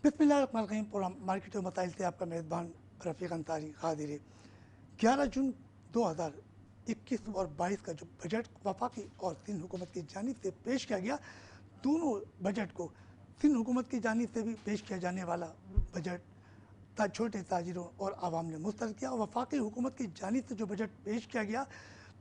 बिस्मिल्लाहिर्रहमानिर्रहीम। Programme market और मसाइल से आपका मेज़बान रफ़ीक अंसारी हाजिर है। 11 जून 2021 और 22 का जो बजट वफाकी और सिंध हुकूमत की जानिब से पेश किया गया, दोनों बजट को सिंध हुकूमत की जानिब से भी पेश किया जाने वाला बजट छोटे ताजिरों और आवाम ने मुस्तरद किया। वफाकी हुकूमत की जानिब से जो बजट पेश किया गया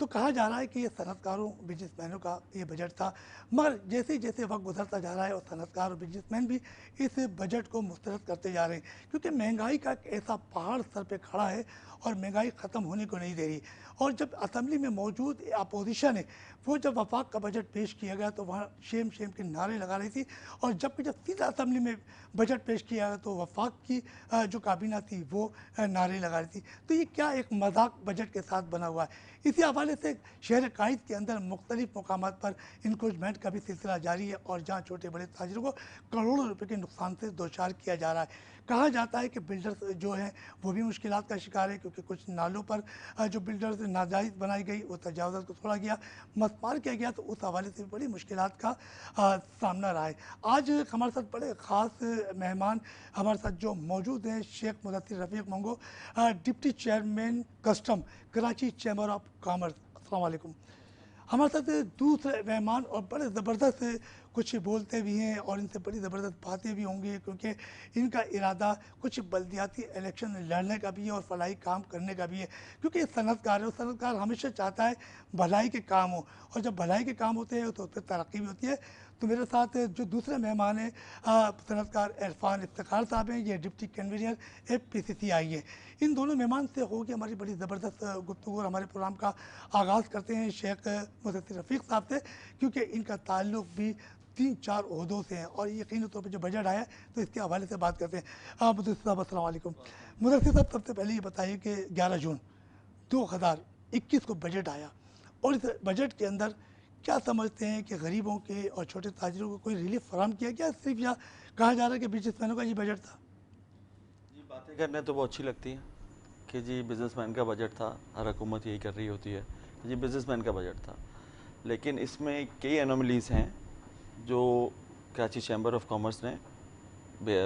तो कहा जा रहा है कि ये सनतकारों बिजनेसमैनों का ये बजट था, मगर जैसे जैसे वक्त गुजरता जा रहा है और सनतकार और बिजनेसमैन भी इस बजट को मुस्तरद करते जा रहे हैं, क्योंकि महंगाई का एक ऐसा पहाड़ सर पे खड़ा है और महंगाई ख़त्म होने को नहीं दे रही। और जब असम्बली में मौजूद अपोजिशन है, वो जब वफाक का बजट पेश किया गया तो वहाँ शेम शेम के नारे लगा रही थी, और जबकि जब सीधा असम्बली में बजट पेश किया गया तो वफाक की जो काबीना थी वो नारे लगा रही थी। तो ये क्या एक मजाक बजट के साथ बना हुआ है। इसी हवाले से शहर कायद के अंदर मुख्तलिफ मकामात पर इंक्रोचमेंट का भी सिलसिला जारी है, और जहाँ छोटे बड़े ताजिरों को करोड़ों रुपए के नुकसान से दो चार किया जा रहा है। कहा जाता है कि बिल्डर्स जो हैं वो भी मुश्किलात का शिकार है, क्योंकि कुछ नालों पर जो बिल्डर्स नाजायज़ बनाई गई वो तजावज़ात को छोड़ा गया, मसमार किया गया, तो उस हवाले से भी बड़ी मुश्किलात का सामना रहा है। आज हमारे साथ बड़े ख़ास मेहमान हमारे साथ जो मौजूद हैं, Sheikh Mudassir Rafiq Mango, deputy chairman custom, Karachi chamber of commerce. अस्सलाम वालेकुम। हमारे साथ दूसरे मेहमान और बड़े ज़बरदस्त कुछ बोलते भी हैं और इनसे बड़ी ज़बरदस्त बातें भी होंगी, क्योंकि इनका इरादा कुछ बल्दियाती इलेक्शन लड़ने का भी है और फलाही काम करने का भी है, क्योंकि ये सनतकार है और सनतकार हमेशा चाहता है भलाई के काम हो, और जब भलाई के काम होते हैं तो उस पर तरक्की भी होती है। तो मेरे साथ जो दूसरे मेहमान हैं सनतकार इरफान इफ्तिखार साहब हैं, ये डिप्टी कन्वीनर FPCCI है। इन दोनों मेहमान से होगी हमारी बड़ी ज़बरदस्त गुफ्तगू, और हमारे प्रोग्राम का आगाज़ करते हैं शेख मुदस्सिर रफ़ीक साहब से, क्योंकि इनका ताल्लुक़ भी 3-4 ओहदों से हैं और यकीनी तौर पर जो बजट आया है तो इसके हवाले से बात करते हैं। मुदस्सिर साहब अस्सलाम वालेकुम। मुदस्सिर साहब, सबसे पहले ये बताइए कि 11 जून 2021 को बजट आया, और इस बजट के अंदर क्या समझते हैं कि गरीबों के और छोटे ताजिरों को कोई रिलीफ फराहम किया गया, सिर्फ या कहा जा रहा है कि बिजनेसमैनों का ये बजट था। जी, बातें करने तो बहुत अच्छी लगती हैं कि जी बिज़नेसमैन का बजट था, हर हुकूमत यही कर रही होती है कि जी बिज़नेसमैन का बजट था, लेकिन इसमें कई एनोमलीज़ हैं जो कराची चैम्बर ऑफ कॉमर्स ने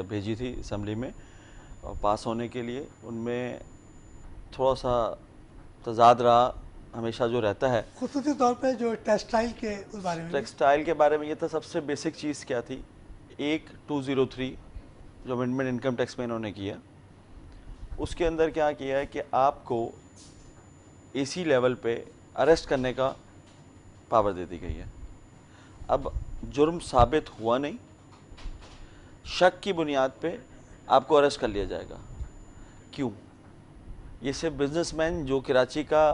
भेजी थी असम्बली में और पास होने के लिए। उनमें थोड़ा सा तजाद रहा, हमेशा जो रहता है। खुसूसी तौर पे जो टेक्सटाइल के उस बारे में टेक्सटाइल के बारे में ये था, सबसे बेसिक चीज़ क्या थी, 203 जो अमेंडमेंट इनकम टैक्स में इन्होंने किया, उसके अंदर क्या किया है कि आपको AC लेवल पे अरेस्ट करने का पावर दे दी गई है। अब जुर्म साबित हुआ नहीं, शक की बुनियाद पे आपको अरेस्ट कर लिया जाएगा। क्यों? ये सिर्फ बिजनेसमैन जो कराची का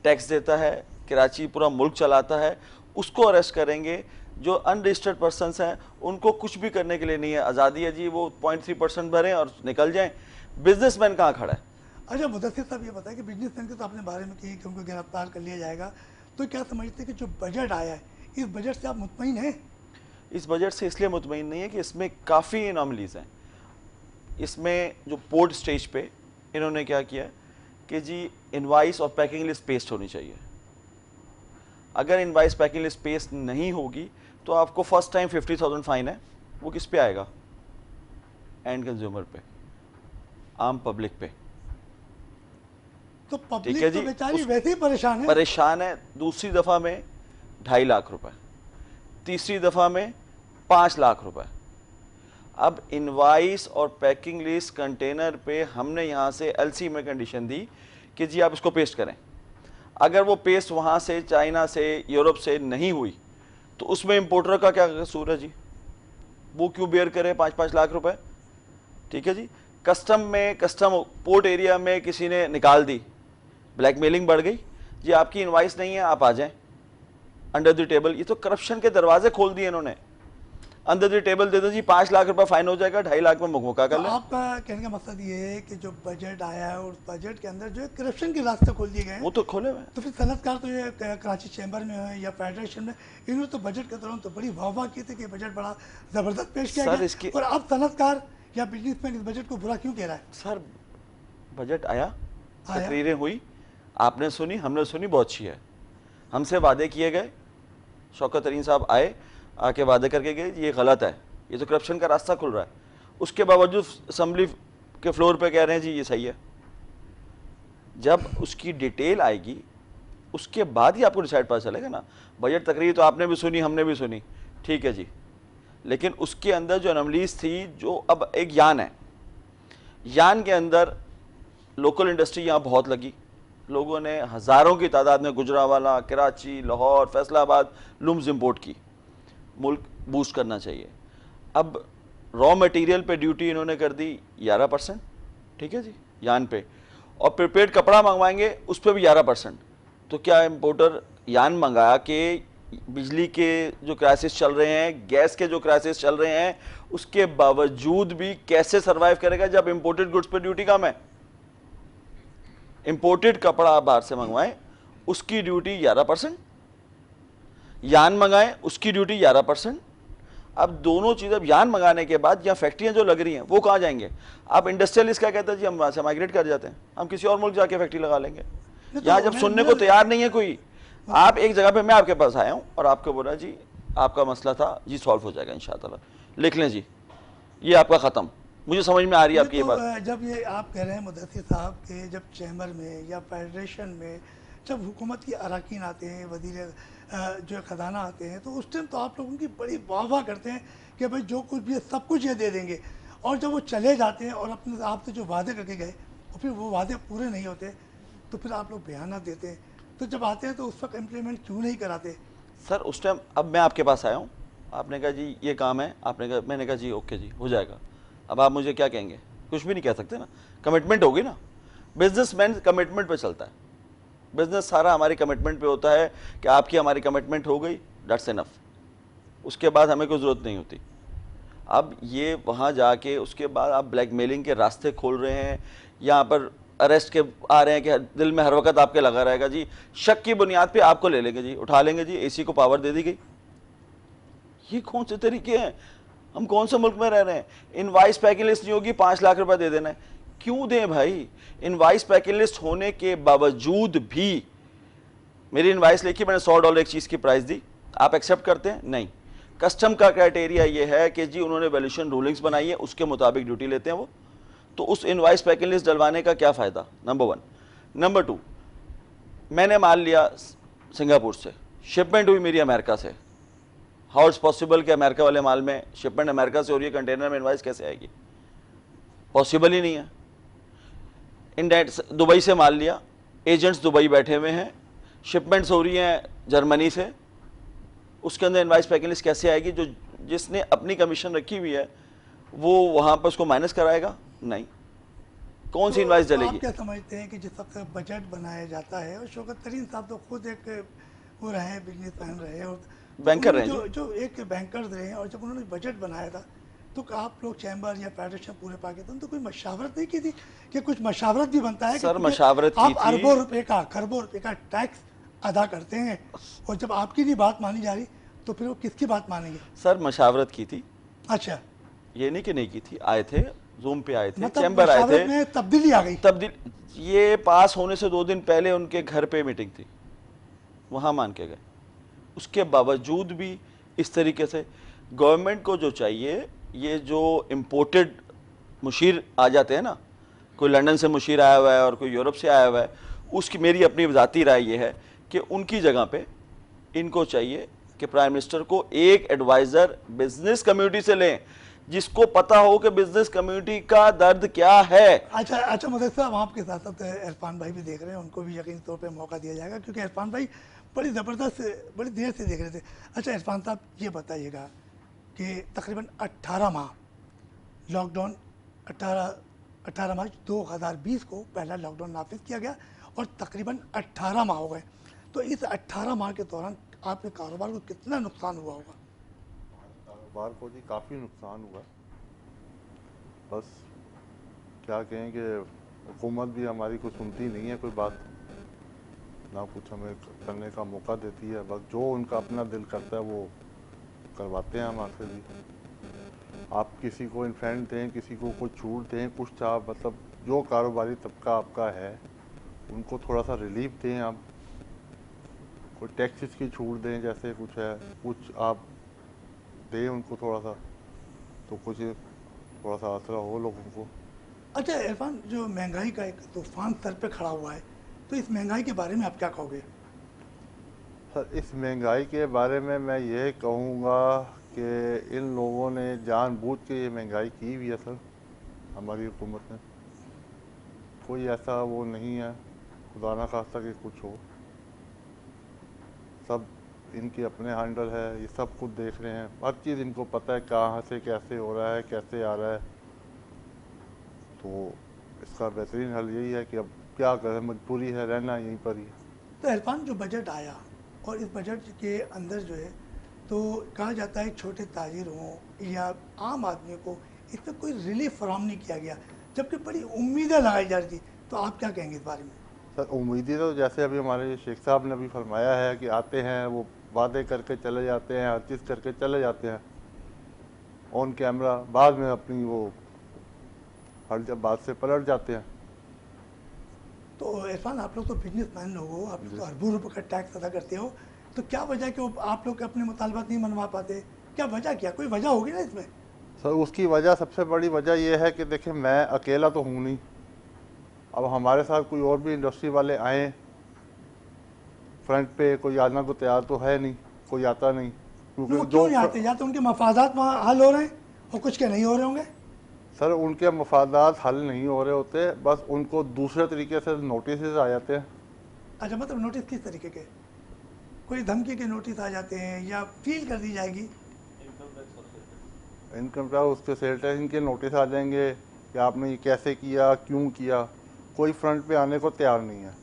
टैक्स देता है, कराची पूरा मुल्क चलाता है, उसको अरेस्ट करेंगे। जो अनरजिस्टर्ड पर्सनस हैं उनको कुछ भी करने के लिए नहीं है, आज़ादी है जी, वो 0.3% भरें और निकल जाएं। बिजनेसमैन कहाँ खड़ा है? अच्छा मुदस्सिर साहब, ये बताएं कि बिजनेसमैन के तो आपने बारे में कही कि उनको गिरफ्तार कर लिया जाएगा, तो क्या समझते हैं कि जो बजट आया है इस बजट से आप मुतमईन हैं? इस बजट से इसलिए मुतमईन नहीं है कि इसमें काफ़ी एनॉमलीज़ हैं। इसमें जो पोर्ट स्टेज पे इन्होंने क्या किया कि जी इनवाइस और पैकिंग लिस्ट पेस्ट होनी चाहिए। अगर इनवाइस पैकिंग लिस्ट पेस्ट नहीं होगी तो आपको फर्स्ट टाइम 50,000 फाइन है। वो किस पे आएगा? एंड कंज्यूमर पे, आम पब्लिक पे। तो पब्लिक तो बेचारी वैसे ही परेशान है। दूसरी दफ़ा में 2.5 लाख रुपए, तीसरी दफ़ा में 5 लाख रुपए। अब इनवाइस और पैकिंग लिस्ट कंटेनर पे हमने यहाँ से LC में कंडीशन दी कि जी आप इसको पेस्ट करें। अगर वो पेस्ट वहाँ से चाइना से यूरोप से नहीं हुई तो उसमें इंपोर्टर का क्या कसूर है जी? वो क्यों बेयर करे 5-5 लाख रुपए? ठीक है जी। कस्टम पोर्ट एरिया में किसी ने निकाल दी, ब्लैकमेलिंग बढ़ गई जी, आपकी इनवाइस नहीं है, आप आ जाएं अंडर द टेबल। ये तो करप्शन के दरवाजे खोल दिए इन्होंने। अंडर द टेबल दे दो जी, 5 लाख रुपए फाइन हो जाएगा, 2.5 लाख में मुकमुका कर ले। आपका कहने का मकसद ये है कि जो बजट आया है और बजट के अंदर जो है करप्शन के रास्ते खोल दिए गए हैं, वो तो खोले हुए। तो फिर सनतकार तो ये कराची चैम्बर में है या फेडरेशन में, इन्होंने तो बजट के दौरान तो बड़ी वाह की थी कि बजट बड़ा ज़बरदस्त पेश किया गया, और अब सनतकार या बिजनेसमैन इस बजट को बुरा क्यों कह रहा है? सर बजट आया, तकरीरें हुई, आपने सुनी, हमने सुनी, बहुत अच्छी है। हमसे वादे किए गए, शौकत तरीन साहब आए, आके वादे करके गए, ये गलत है, ये तो करप्शन का रास्ता खुल रहा है। उसके बावजूद असम्बली के फ्लोर पे कह रहे हैं जी ये सही है। जब उसकी डिटेल आएगी उसके बाद ही आपको डिसाइड पता चलेगा ना। बजट तकरीर तो आपने भी सुनी, हमने भी सुनी, ठीक है जी, लेकिन उसके अंदर जो एनोमलीज थी, जो अब एक यान है, यान के अंदर लोकल इंडस्ट्री यहाँ बहुत लगी, लोगों ने हज़ारों की तादाद में गुजरावाला, कराची, लाहौर, फैसलाबाद लूम्स इंपोर्ट की। मुल्क बूस्ट करना चाहिए। अब रॉ मटेरियल पे ड्यूटी इन्होंने कर दी 11%, ठीक है जी, यान पे, और प्रिपेयर्ड कपड़ा मंगवाएंगे उस पर भी 11%। तो क्या इंपोर्टर यान मंगाया कि बिजली के जो क्राइसिस चल रहे हैं, गैस के जो क्राइसिस चल रहे हैं, उसके बावजूद भी कैसे सरवाइव करेगा जब इंपोर्टेड गुड्स पे ड्यूटी कम है? इंपोर्टेड कपड़ा आप बाहर से मंगवाएं, उसकी ड्यूटी 11%, यान मंगाएं उसकी ड्यूटी 11%। अब दोनों चीज़, अब यान मंगाने के बाद यहाँ फैक्ट्रियाँ जो लग रही हैं वो कहाँ जाएंगे? आप इंडस्ट्रियलिस्ट क्या कहते हैं जी, हम वहाँ से माइग्रेट कर जाते हैं, हम किसी और मुल्क जाके फैक्ट्री लगा लेंगे। यहाँ जब सुनने को तैयार नहीं है कोई, आप एक जगह पे, मैं आपके पास आया हूँ और आपको बोला जी आपका मसला था जी, सॉल्व हो जाएगा इंशाअल्लाह, लिख लें जी, ये आपका ख़त्म। मुझे समझ में आ रही है आपकी ये बात। जब ये आप कह रहे हैं मुदस्सिर साहब के, जब चैम्बर में या फेडरेशन में जब हुकूमत के अरकान आते हैं, वजीर जो ख़जाना आते हैं, तो उस टाइम तो आप लोगों की बड़ी वाह करते हैं कि भाई जो कुछ भी है सब कुछ ये दे देंगे, और जब वो चले जाते हैं और अपने आपसे जो वादे करके गए और फिर वो वादे पूरे नहीं होते, तो फिर आप लोग बयान देते हैं। तो जब आते हैं तो उस वक्त इम्प्लीमेंट क्यों नहीं कराते? सर उस टाइम, अब मैं आपके पास आया हूँ, आपने कहा जी ये काम है, आपने कहा, मैंने कहा जी ओके जी हो जाएगा। अब आप मुझे क्या कहेंगे? कुछ भी नहीं कह सकते ना, कमिटमेंट होगी ना। बिजनेसमैन कमिटमेंट पे चलता है, बिजनेस सारा हमारी कमिटमेंट पे होता है कि आपकी हमारी कमिटमेंट हो गई, दैट्स इनफ, उसके बाद हमें कोई ज़रूरत नहीं होती। अब ये वहाँ जाके उसके बाद आप ब्लैकमेलिंग के रास्ते खोल रहे हैं, यहाँ पर अरेस्ट के आ रहे हैं कि दिल में हर वक्त आपके लगा रहेगा जी, शक की बुनियाद पे आपको ले लेंगे जी, उठा लेंगे जी, एसी को पावर दे दी गई। ये कौन से तरीके हैं? हम कौन से मुल्क में रह रहे हैं? इनवाइस पैकिंग लिस्ट नहीं होगी, 5 लाख रुपए दे देना है। क्यों दें भाई? इनवाइस पैकिंग लिस्ट होने के बावजूद भी, मेरी इनवाइस लिखी, मैंने $100 एक चीज़ की प्राइस दी, आप एक्सेप्ट करते हैं? नहीं। कस्टम का क्राइटेरिया ये है कि जी उन्होंने वैल्यूएशन रूलिंग्स बनाई है, उसके मुताबिक ड्यूटी लेते हैं वो। तो उस इनवाइस पैकिंग लिस्ट डलवाने का क्या फ़ायदा? नंबर 1। नंबर 2, मैंने माल लिया सिंगापुर से, शिपमेंट हुई मेरी अमेरिका से। हाउ इट्स पॉसिबल कि अमेरिका वाले माल में शिपमेंट अमेरिका से हो रही है, कंटेनर में इनवाइस कैसे आएगी? पॉसिबल ही नहीं है। इंडेंट दुबई से माल लिया, एजेंट्स दुबई बैठे हुए हैं, शिपमेंट्स हो रही हैं जर्मनी से, उसके अंदर इनवाइस पैकिंग लिस्ट कैसे आएगी? जो जिसने अपनी कमीशन रखी हुई है वो वहाँ पर उसको माइनस कराएगा? नहीं। कौन सी इनवाइस डलेगी? आप क्या समझते हैं कि जिस वक्त बजट बनाया जाता है, और शौकत तरीन साहब तो खुद एक वो रहे हैं, बिजनेसमैन रहे हैं और बैंकर रहे हैं जो एक बैंकर्स रहे हैं, और जब उन्होंने बजट बनाया था तो आप लोग चैम्बर या फेडरेशन पूरे पाकिस्तान तो कोई मशावरत नहीं की थी कि कुछ मशावरत भी बनता है? सर कि मशावरत की आप थी, अरबों रुपए का, खरबों रुपए का टैक्स अदा करते हैं, और जब आपकी नहीं बात मानी जा रही तो फिर वो किसकी बात मानेंगे? सर मशावरत की थी, अच्छा, ये नहीं कि नहीं की थी। आए थे, जूम पे आए थे, मतलब चैम्बर आए मशावरत थे, में तब्दीली आ गई। तब्दील ये पास होने से 2 दिन पहले उनके घर पे मीटिंग थी, वहाँ मान के गए। उसके बावजूद भी इस तरीके से गवर्नमेंट को जो चाहिए, ये जो इम्पोर्टेड मुशीर आ जाते हैं ना, कोई लंदन से मुशीर आया हुआ है और कोई यूरोप से आया हुआ है, उसकी मेरी अपनी ज़ाती राय ये है कि उनकी जगह पे इनको चाहिए कि प्राइम मिनिस्टर को एक एडवाइज़र बिजनेस कम्युनिटी से लें, जिसको पता हो कि बिजनेस कम्युनिटी का दर्द क्या है। अच्छा मुदस्सिर साहब, आपके साथ साथ इरफान भाई भी देख रहे हैं, उनको भी यकीनी तौर पे मौका दिया जाएगा, क्योंकि इरफान भाई बड़ी ज़बरदस्त, बड़ी देर से देख रहे थे। अच्छा इरफान साहब, ये बताइएगा कि तकरीबन 18 माह लॉकडाउन, 18 मार्च 2020 को पहला लॉकडाउन नाफिज किया गया और तकरीबन 18 माह हो गए। तो इस 18 माह के दौरान आपके कारोबार को कितना नुकसान हुआ होगा? कारोबार को जी काफ़ी नुकसान हुआ। बस क्या कहें कि हुकूमत भी हमारी कुछ सुनती नहीं है, कोई बात ना कुछ हमें करने का मौका देती है। बस जो उनका अपना दिल करता है वो करवाते हैं हमसे भी। आप किसी को इन्फेंट दें, किसी को कुछ छूट दें, कुछ आप मतलब जो कारोबारी तबका आपका है उनको थोड़ा सा रिलीफ दें, आप कोई टैक्सेस की छूट दें, जैसे कुछ है, कुछ आप दें उनको थोड़ा सा, तो कुछ थोड़ा सा आसरा हो लोगों को। अच्छा इरफान, जो महंगाई का एक तूफान सर पे खड़ा हुआ है, तो इस महंगाई के बारे में आप क्या कहोगे? सर इस महंगाई के बारे में मैं ये कहूँगा कि इन लोगों ने जानबूझ के ये महंगाई की हुई है सर, हमारी हुकूमत ने। कोई ऐसा वो नहीं है, खुदा ना खास्ता कि कुछ हो। सब इनके अपने हैंडल है, ये सब खुद देख रहे हैं, हर चीज़ इनको पता है कहाँ से कैसे हो रहा है, कैसे आ रहा है। तो इसका बेहतरीन हल यही है कि अब क्या करें, मजबूरी है, रहना यहीं पर ही है। तो इरफान, जो बजट आया और इस बजट के अंदर जो है, तो कहा जाता है छोटे ताजिर हों या आम आदमी को इसमें कोई रिलीफ फराहम नहीं किया गया, जबकि बड़ी उम्मीदें लगाई जा रही थी। तो आप क्या कहेंगे इस बारे में? सर उम्मीदें तो जैसे अभी हमारे शेख साहब ने भी फरमाया है कि आते हैं, वो वादे करके चले जाते हैं, हर चीज़ करके चले जाते हैं ऑन कैमरा, बाद में अपनी वो हर जब बात से पलट जाते हैं। तो इरफान, आप लोग तो बिजनेसमैन लोग हो, आप लोग तो अरबों रुपये का टैक्स अदा करते हो, तो क्या वजह है कि आप लोग अपने मुतालबात नहीं मनवा पाते? क्या वजह, क्या कोई वजह होगी ना इसमें? सर उसकी वजह, सबसे बड़ी वजह यह है कि देखिए मैं अकेला तो हूँ नहीं, अब हमारे साथ कोई और भी इंडस्ट्री वाले आए फ्रंट पे, कोई आना को तैयार तो है नहीं, कोई आता नहीं। वो क्योंकि क्यों नहीं आते? या तो उनके मफादात वहाँ हल हो रहे हैं और कुछ के नहीं हो रहे होंगे। सर उनके मफादात हल नहीं हो रहे होते, बस उनको दूसरे तरीके से नोटिस आ जाते हैं। अच्छा, मतलब नोटिस किस तरीके के? कोई धमकी के नोटिस आ जाते हैं या फील कर दी जाएगी? इनकम टैक्स उसके सेल टैक्स इनके नोटिस आ जाएंगे कि आपने ये कैसे किया, क्यों किया। कोई फ्रंट पे आने को तैयार नहीं है।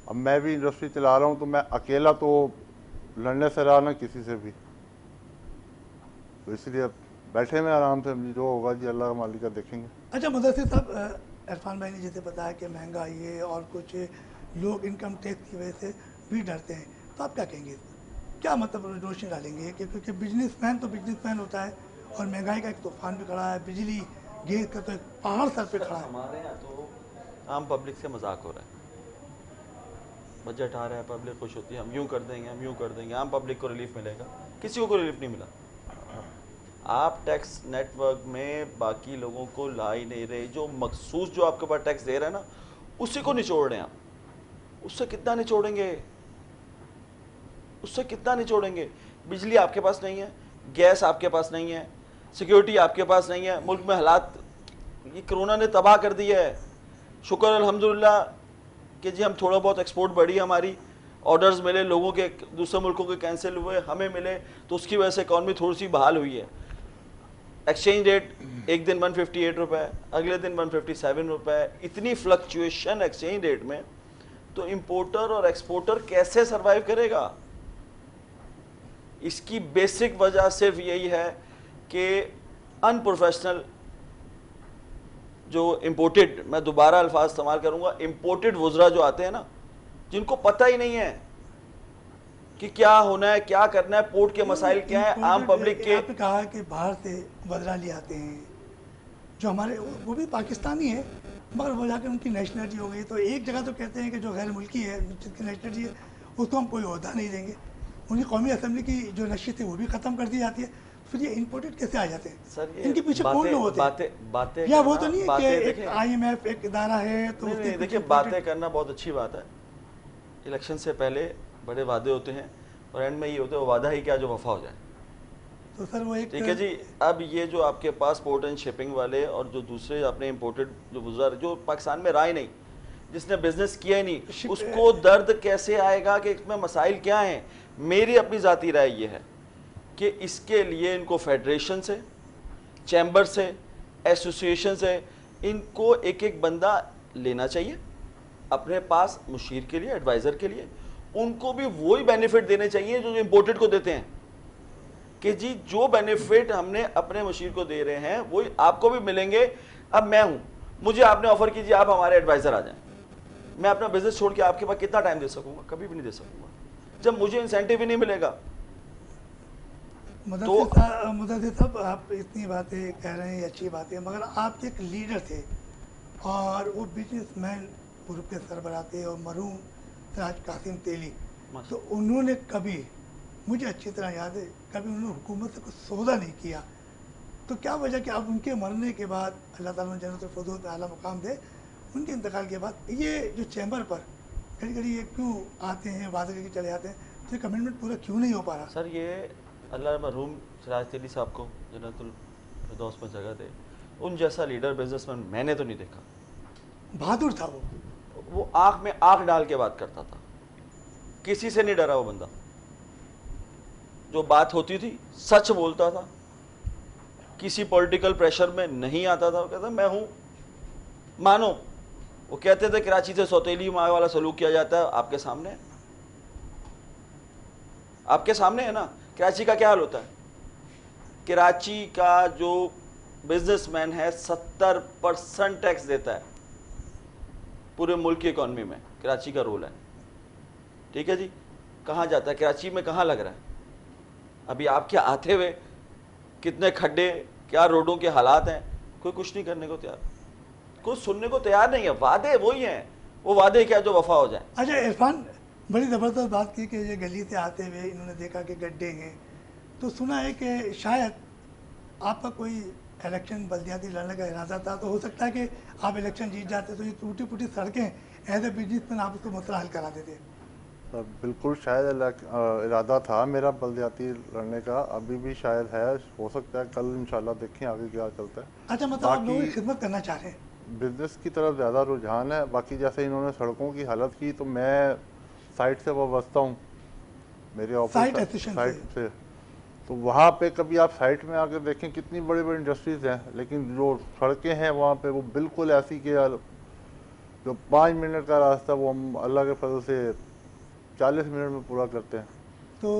अब मैं भी इंडस्ट्री चला रहा हूँ, तो मैं अकेला तो लड़ने से रहा ना किसी से भी, तो इसलिए बैठे में आराम से, जो होगा जी अल्लाह का मालिक देखेंगे। अच्छा मुदस्सिर साहब, इरफान भाई ने जैसे बताया कि महंगाई है और कुछ लोग इनकम टैक्स की वजह से भी डरते हैं, तो आप क्या कहेंगे इस पर? क्या मतलब रोशनी डालेंगे कि क्योंकि बिजनेसमैन तो बिजनेसमैन होता है और महंगाई का एक तूफान भी खड़ा है, बिजली गैस का तो एक पहाड़ सर पे खड़ा है। हमारे यहाँ तो आम पब्लिक से मजाक हो रहा है। बजट आ रहा है, पब्लिक खुश होती है, हम यूं कर देंगे, हम यूं कर देंगे, आम पब्लिक को रिलीफ मिलेगा। किसी को रिलीफ नहीं मिला। आप टैक्स नेटवर्क में बाकी लोगों को ला ही नहीं रहे। जो मखसूस जो आपके पास टैक्स दे रहे हैं ना, उसी को निचोड़ रहे हैं आप। उससे कितना निचोड़ेंगे? उससे कितना निचोड़ेंगे? बिजली आपके पास नहीं है, गैस आपके पास नहीं है, सिक्योरिटी आपके पास नहीं है। मुल्क में हालात ये कोरोना ने तबाह कर दिया है। शुक्र अल्हम्दुलिल्लाह कि जी हम थोड़ा बहुत एक्सपोर्ट बढ़ी, हमारी ऑर्डर्स मिले, लोगों के दूसरे मुल्कों के कैंसिल हुए, हमें मिले, तो उसकी वजह से इकॉनमी थोड़ी सी बहाल हुई है। एक्सचेंज रेट एक दिन 158 रुपये, अगले दिन 157 रुपये, इतनी फ्लक्चुएशन एक्सचेंज रेट में, तो इंपोर्टर और एक्सपोर्टर कैसे सरवाइव करेगा? इसकी बेसिक वजह सिर्फ यही है कि अनप्रोफेशनल जो इंपोर्टेड, मैं दोबारा अल्फाज इस्तेमाल करूंगा, इंपोर्टेड वुज़रा जो आते हैं ना, जिनको पता ही नहीं है कि क्या होना है, क्या करना है, पोर्ट के मसाइल क्या है, आम पब्लिक के। आपने कहा कि बाहर से वज़रा ले आते हैं जो हमारे, वो भी पाकिस्तानी है, मगर वो जाकर उनकी नेशनलिटी हो गई। तो एक जगह तो कहते हैं कि जो गैर मुल्की है, जिसकी नेशनलिटी है, उसको हम कोई ओहदा नहीं देंगे। उनकी कौमी असम्बली की जो नशिस्त है वो भी ख़त्म कर दी जाती है। फिर ये इंपोर्टेड कैसे आ जाते हैं? सर ये इनके पीछे कौन लोग होते हैं? बातें या वो तो नहीं है कि एक IMF एक इदारा है तो उसके नहीं, देखिए बातें करना बहुत अच्छी बात है। इलेक्शन से पहले बड़े वादे होते हैं और एंड में ये होता है वो वादा ही क्या जो वफा हो जाए। तो सर वो एक, ठीक है जी। अब ये जो आपके पास पोर्ट एंड शिपिंग वाले और जो दूसरे अपने इंपोर्टेड जो वुज़रा जो पाकिस्तान में रहा ही नहीं, जिसने बिजनेस किया ही नहीं, उसको दर्द कैसे आएगा कि इसमें मसाइल क्या हैं? मेरी अपनी ज़ाती राय ये है कि इसके लिए इनको फेडरेशन से, चैम्बर से, एसोसिएशन से, इनको एक एक बंदा लेना चाहिए अपने पास मुशीर के लिए, एडवाइज़र के लिए। उनको भी वही बेनिफिट देने चाहिए जो इंपोर्टेड को देते हैं, कि जी जो बेनिफिट हमने अपने मुशीर को दे रहे हैं वही आपको भी मिलेंगे। अब मैं हूं, मुझे आपने ऑफर कीजिए आप हमारे एडवाइज़र आ जाएं, मैं अपना बिजनेस छोड़ के आपके पास कितना टाइम दे सकूंगा? कभी भी नहीं दे सकूंगा जब मुझे इंसेंटिव ही नहीं मिलेगा। मुदस्सिर साहब, आप इतनी बातें कह रहे हैं, अच्छी बातें, मगर आप एक लीडर थे और वो बिजनेसमैन ग्रुप के सरबराह थे और मरहूम सिराज कासिम तेली, तो उन्होंने कभी, मुझे अच्छी तरह याद है, कभी उन्होंने हुकूमत से कुछ सौदा नहीं किया। तो क्या वजह कि अब उनके मरने के बाद अल्लाह ताला ने जन्नत फ़िरदौस में आला मुकाम दे, उनके इंतकाल के बाद ये जो चैम्बर पर घड़ी घड़ी ये क्यों आते हैं, वादा करके चले जाते हैं, तो ये कमिटमेंट पूरा क्यों नहीं हो पा रहा? सर ये अल्लाह मरहूम सिराज तेली साहब को जन्नतुल फिरदौस में जगह दे, उन जैसा लीडर बिजनेसमैन मैंने तो नहीं देखा। बहादुर था वो आँख में आँख डाल के बात करता था, किसी से नहीं डरा वो बंदा। जो बात होती थी सच बोलता था, किसी पॉलिटिकल प्रेशर में नहीं आता था। वो कहता मैं हूँ, मानो। वो कहते थे कराची से सौतेली माँ वाला सलूक किया जाता है, आपके सामने है, आपके सामने है ना। कराची का क्या हाल होता है? कराची का जो बिजनेसमैन है 70% टैक्स देता है पूरे मुल्क की इकॉनमी में, कराची का रोल है। ठीक है जी, कहाँ जाता है? कराची में कहाँ लग रहा है? अभी आपके आते हुए कितने खड्डे, क्या रोडों के हालात हैं, कोई कुछ नहीं करने को तैयार, कोई सुनने को तैयार नहीं है। वादे वही हैं, वो वादे क्या जो वफा हो जाए। अच्छा इरफान, बड़ी ज़बरदस्त बात की कि ये गली से आते हुए इन्होंने देखा कि गड्ढे हैं, तो सुना है कि शायद आपका कोई इलेक्शन बल्दियाती लड़ने का इरादा था, तो हो सकता है कि आप इलेक्शन जीत जाते तो ये टूटी फूटी सड़कें एज ए बिजनेसमैन आप उसको मसला हल करा देते। बिल्कुल शायद इरादा था मेरा बल्दियाती लड़ने का, अभी भी शायद है, हो सकता है कल इंशाल्लाह देखें आगे क्या चलता है। अच्छा, मतलब आप लोगों की खिदमत करना चाह रहे हैं? बिजनेस की तरफ ज़्यादा रुझान है। बाकी जैसे इन्होंने सड़कों की हालत की, तो मैं साइट से वाबस्ता हूँ, मेरे ऑफिस साइट एसोसिएशन साइट से, तो वहाँ पे कभी आप साइट में आकर देखें कितनी बड़ी बड़ी इंडस्ट्रीज़ हैं, लेकिन जो सड़कें हैं वहाँ पे वो बिल्कुल ऐसी कि जो 5 मिनट का रास्ता वो हम अल्लाह के फजल से 40 मिनट में पूरा करते हैं। तो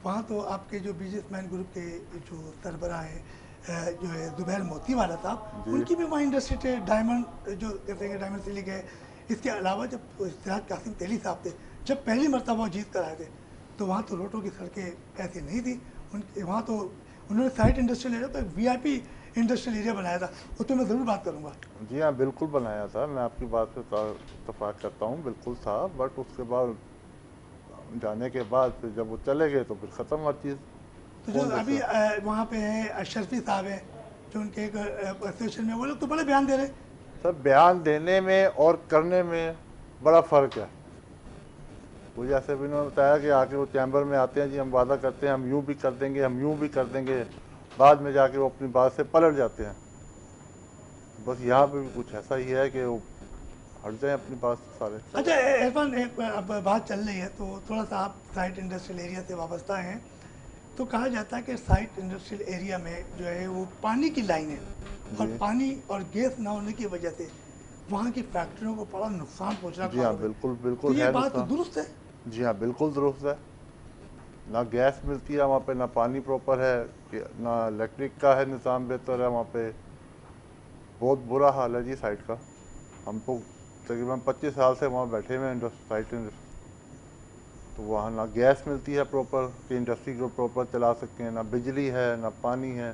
वहाँ तो आपके जो बिजनेसमैन ग्रुप के जो सरबराह हैं जो है जुबैर मोती वाला साहब, उनकी भी वहाँ इंडस्ट्री थे, डायमंड जो कहते हैं डायमंड सिलिक है। इसके अलावा जब सिराज कासिम तेली साहब थे, जब पहली मरतबा वो जीत कर आए थे, तो वहाँ तो रोडों की सड़कें ऐसी नहीं थी। उनके वहाँ तो उन्होंने साइट इंडस्ट्रियल एरिया को VIP इंडस्ट्रियल एरिया बनाया था, उस पर मैं ज़रूर बात करूँगा। जी हाँ, बिल्कुल बनाया था, मैं आपकी बात से इत्तफाक करता हूँ, बिल्कुल था। बट उसके बाद जाने के बाद फिर जब वो चले गए तो फिर ख़त्म हर चीज़। तो जो अभी वहाँ पे है अशरफी साहब हैं, जो उनके एक एसोसिएशन में, वो लोग तो बड़े बयान दे रहे हैं। सर बयान देने में और करने में बड़ा फ़र्क है। वो जैसे भी उन्होंने बताया कि आके वो चैम्बर में आते हैं, जी हम वादा करते हैं हम यूँ भी कर देंगे, हम यूँ भी कर देंगे, बाद में जाके वो अपनी बात से पलट जाते हैं। बस यहाँ पे भी कुछ ऐसा ही है कि वो हट जाए अपनी बात से सारे। अच्छा इरफान, एक अब बात चल रही है तो थोड़ा सा आप साइट इंडस्ट्रियल एरिया से वाबस्ता हैं, तो कहा जाता है कि साइट इंडस्ट्रियल एरिया में जो है वो पानी की लाइन है, और पानी और गैस ना होने की वजह से वहाँ की फैक्ट्रियों को बड़ा नुकसान पहुँच रहा है। जी हाँ, बिल्कुल बिल्कुल तो ये है बात नुकसान। दुरुस्त है? जी हाँ, बिल्कुल दुरुस्त है। ना गैस मिलती है वहाँ पे, ना पानी प्रॉपर है, ना इलेक्ट्रिक का है निज़ाम बेहतर है वहाँ पे। बहुत बुरा हाल है जी साइट का। हम तो तकरीबन 25 साल से वहाँ बैठे हुए हैं साइट इंडस्ट्री, तो वहाँ ना गैस मिलती है प्रॉपर कि इंडस्ट्री को प्रॉपर चला सकते हैं, ना बिजली है, ना पानी है।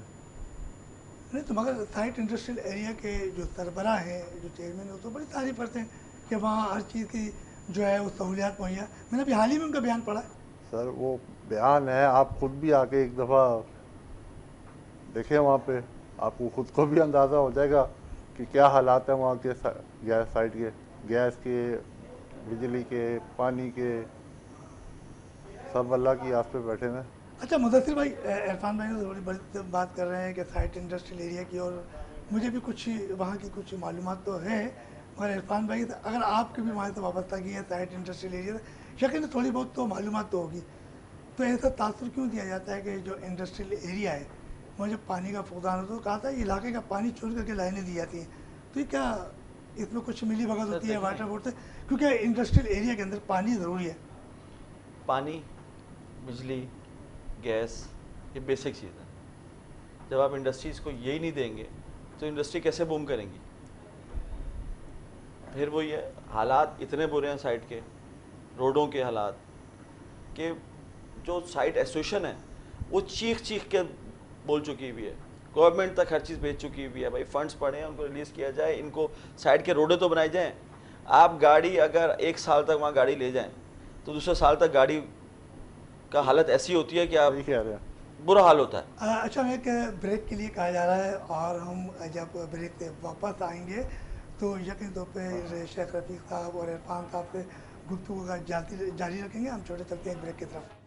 नहीं तो मगर साइट इंडस्ट्रियल एरिया के जो सरबराह हैं, जो चेयरमैन है, वो तो बड़ी तारीफ करते हैं कि वहाँ हर चीज़ की जो है वो सहूलियात मुहैया। मैंने अभी हाल ही में उनका बयान पढ़ा है। सर वो बयान है, आप खुद भी आके एक दफ़ा देखें वहाँ पे, आपको खुद को भी अंदाज़ा हो जाएगा कि क्या हालात हैं वहाँ के गैस साइट के, गैस के, बिजली के, पानी के, सब अल्लाह की आस पे बैठे हैं। अच्छा मुदस्सिर भाई, इरफान भाई ने थोड़ी बड़ी बात कर रहे हैं कि साइट इंडस्ट्रियल एरिया की, और मुझे भी कुछ वहाँ की कुछ मालूमात तो है, मगर इरफान भाई अगर आपकी भी वहाँ से वाबस्ता की है साइट इंडस्ट्रियल एरिया से, यकीन थोड़ी बहुत तो मालूमात तो होगी, तो ऐसा तासुर क्यों दिया जाता है कि जो इंडस्ट्रियल एरिया है वहाँ जब पानी का फुकदान होता है, तो कहा था इलाके का पानी चोरी करके लाइनें दी जाती हैं, तो ये क्या इसमें कुछ मिली भगत होती है वाटर बोर्ड से? क्योंकि इंडस्ट्रियल एरिया के अंदर पानी ज़रूरी है। पानी, बिजली, गैस, ये बेसिक चीज़ है। जब आप इंडस्ट्रीज़ को यही नहीं देंगे तो इंडस्ट्री कैसे बूम करेंगी? फिर वही है, हालात इतने बुरे हैं साइट के, रोडों के हालात कि जो साइट एसोसिएशन है वो चीख चीख के बोल चुकी हुई है, गवर्नमेंट तक हर चीज़ भेज चुकी हुई है, भाई फंड्स पड़े हैं उनको रिलीज़ किया जाए, इनको साइड के रोडें तो बनाई जाएँ। आप गाड़ी अगर 1 साल तक वहाँ गाड़ी ले जाएं तो दूसरे साल तक गाड़ी का हालत ऐसी होती है कि आप सही कह रहे हैं। बुरा हाल होता है। अच्छा, हमें एक ब्रेक के लिए कहा जा रहा है और हम जब ब्रेक से वापस आएंगे तो यकीन तौर पे शेख रफ़ीक साहब और इरफान साहब से गुफ्तगू का जारी रखेंगे। हम छोटे चलते हैं ब्रेक की तरफ।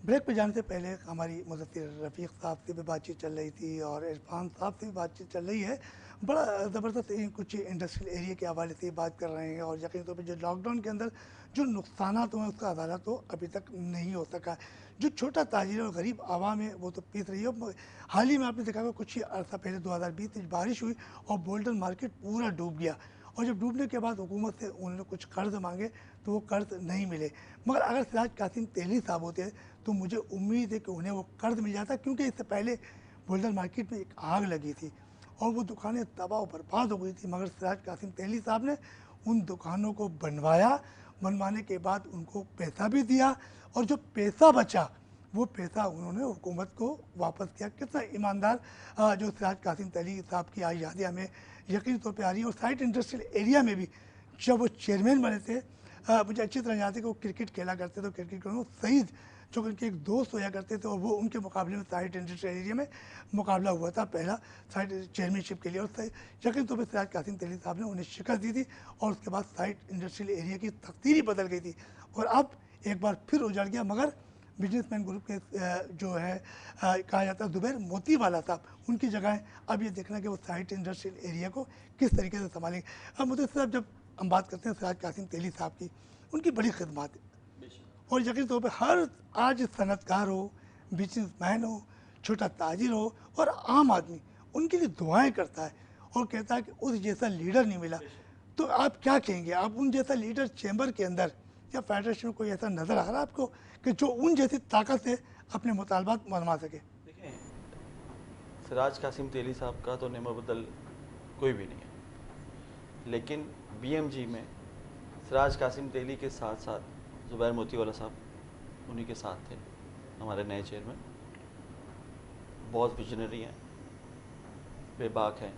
ब्रेक पे जाने से पहले हमारी मुदस्सिर रफ़ीक साहब से भी बातचीत चल रही थी और इरफान साहब से भी बातचीत चल रही है। बड़ा ज़बरदस्त कुछ इंडस्ट्रियल एरिया के हवाले से बात कर रहे हैं और यकीन तौर पे जो लॉकडाउन के अंदर जो नुकसानात हुए उसका अदाला तो अभी तक नहीं हो सका। जो छोटा ताजिर और गरीब आवाम है वो तो पीस रही है। हाल ही में आपने देखा होगा कुछ ही अर्सा पहले 2020 में बारिश हुई और बोल्डन मार्केट पूरा डूब गया और जब डूबने के बाद हुकूमत से उन्होंने कुछ कर्ज मांगे तो वो कर्ज नहीं मिले। मगर अगर सिराज कासिम तेली साहब होते तो मुझे उम्मीद है कि उन्हें वो कर्ज मिल जाता, क्योंकि इससे पहले बोल्डन मार्केट में एक आग लगी थी और वो दुकानें तबाह बर्बाद हो गई थी। मगर सिराज कासिम तेली साहब ने उन दुकानों को बनवाया, बनवाने के बाद उनको पैसा भी दिया और जो पैसा बचा वो पैसा उन्होंने हुकूमत को वापस किया। कितना ईमानदार जो सिराज कासिम तेली साहब की आज यादें हमें यकीनी तौर पे आ रही है। और साइट इंडस्ट्रियल एरिया में भी जब वो चेयरमैन बने थे मुझे अच्छी तरह याद है कि वो क्रिकेट खेला करते थे। क्रिकेट खेलने सईद जो उनके एक दोस्त होया करते थे और वो उनके मुकाबले में साइट इंडस्ट्रियल एरिया में मुकाबला हुआ था पहला साइट चेयरमैनशिप के लिए और यकीन तौर पर सिराज कासिम तेली साहब ने उन्हें शिकस्त दी थी और उसके बाद साइट इंडस्ट्रियल एरिया की तकदीर ही बदल गई थी और अब एक बार फिर उजड़ गया। मगर बिजनेसमैन ग्रुप के जो है कहा जाता है जुबैर मोतीवाला साहब, उनकी जगह है। अब ये देखना कि वो साइट इंडस्ट्रियल एरिया को किस तरीके से संभालेंगे। अब मुझे साहब जब हम बात करते हैं सिराज कासिम तेली साहब की, उनकी बड़ी खिदमत है और यकीन तौर पर हर आज सनतकार हो, बिजनेसमैन हो, छोटा ताजिर हो और आम आदमी उनके लिए दुआएं करता है और कहता है कि उस जैसा लीडर नहीं मिला। तो आप क्या कहेंगे, आप उन जैसा लीडर चैम्बर के अंदर या फेडरेशन में कोई ऐसा नज़र आ रहा है आपको कि जो उन जैसी ताकत से अपने मुतालबात मनवा सके? देखिए, सिराज कासिम तेली साहब का तो नेमर बदल कोई भी नहीं है, लेकिन बीएमजी में सिराज कासिम तेली के साथ साथ जुबैर मोतीवाला साहब उन्हीं के साथ थे, हमारे नए चेयरमैन। बहुत विजनरी हैं, बेबाक हैं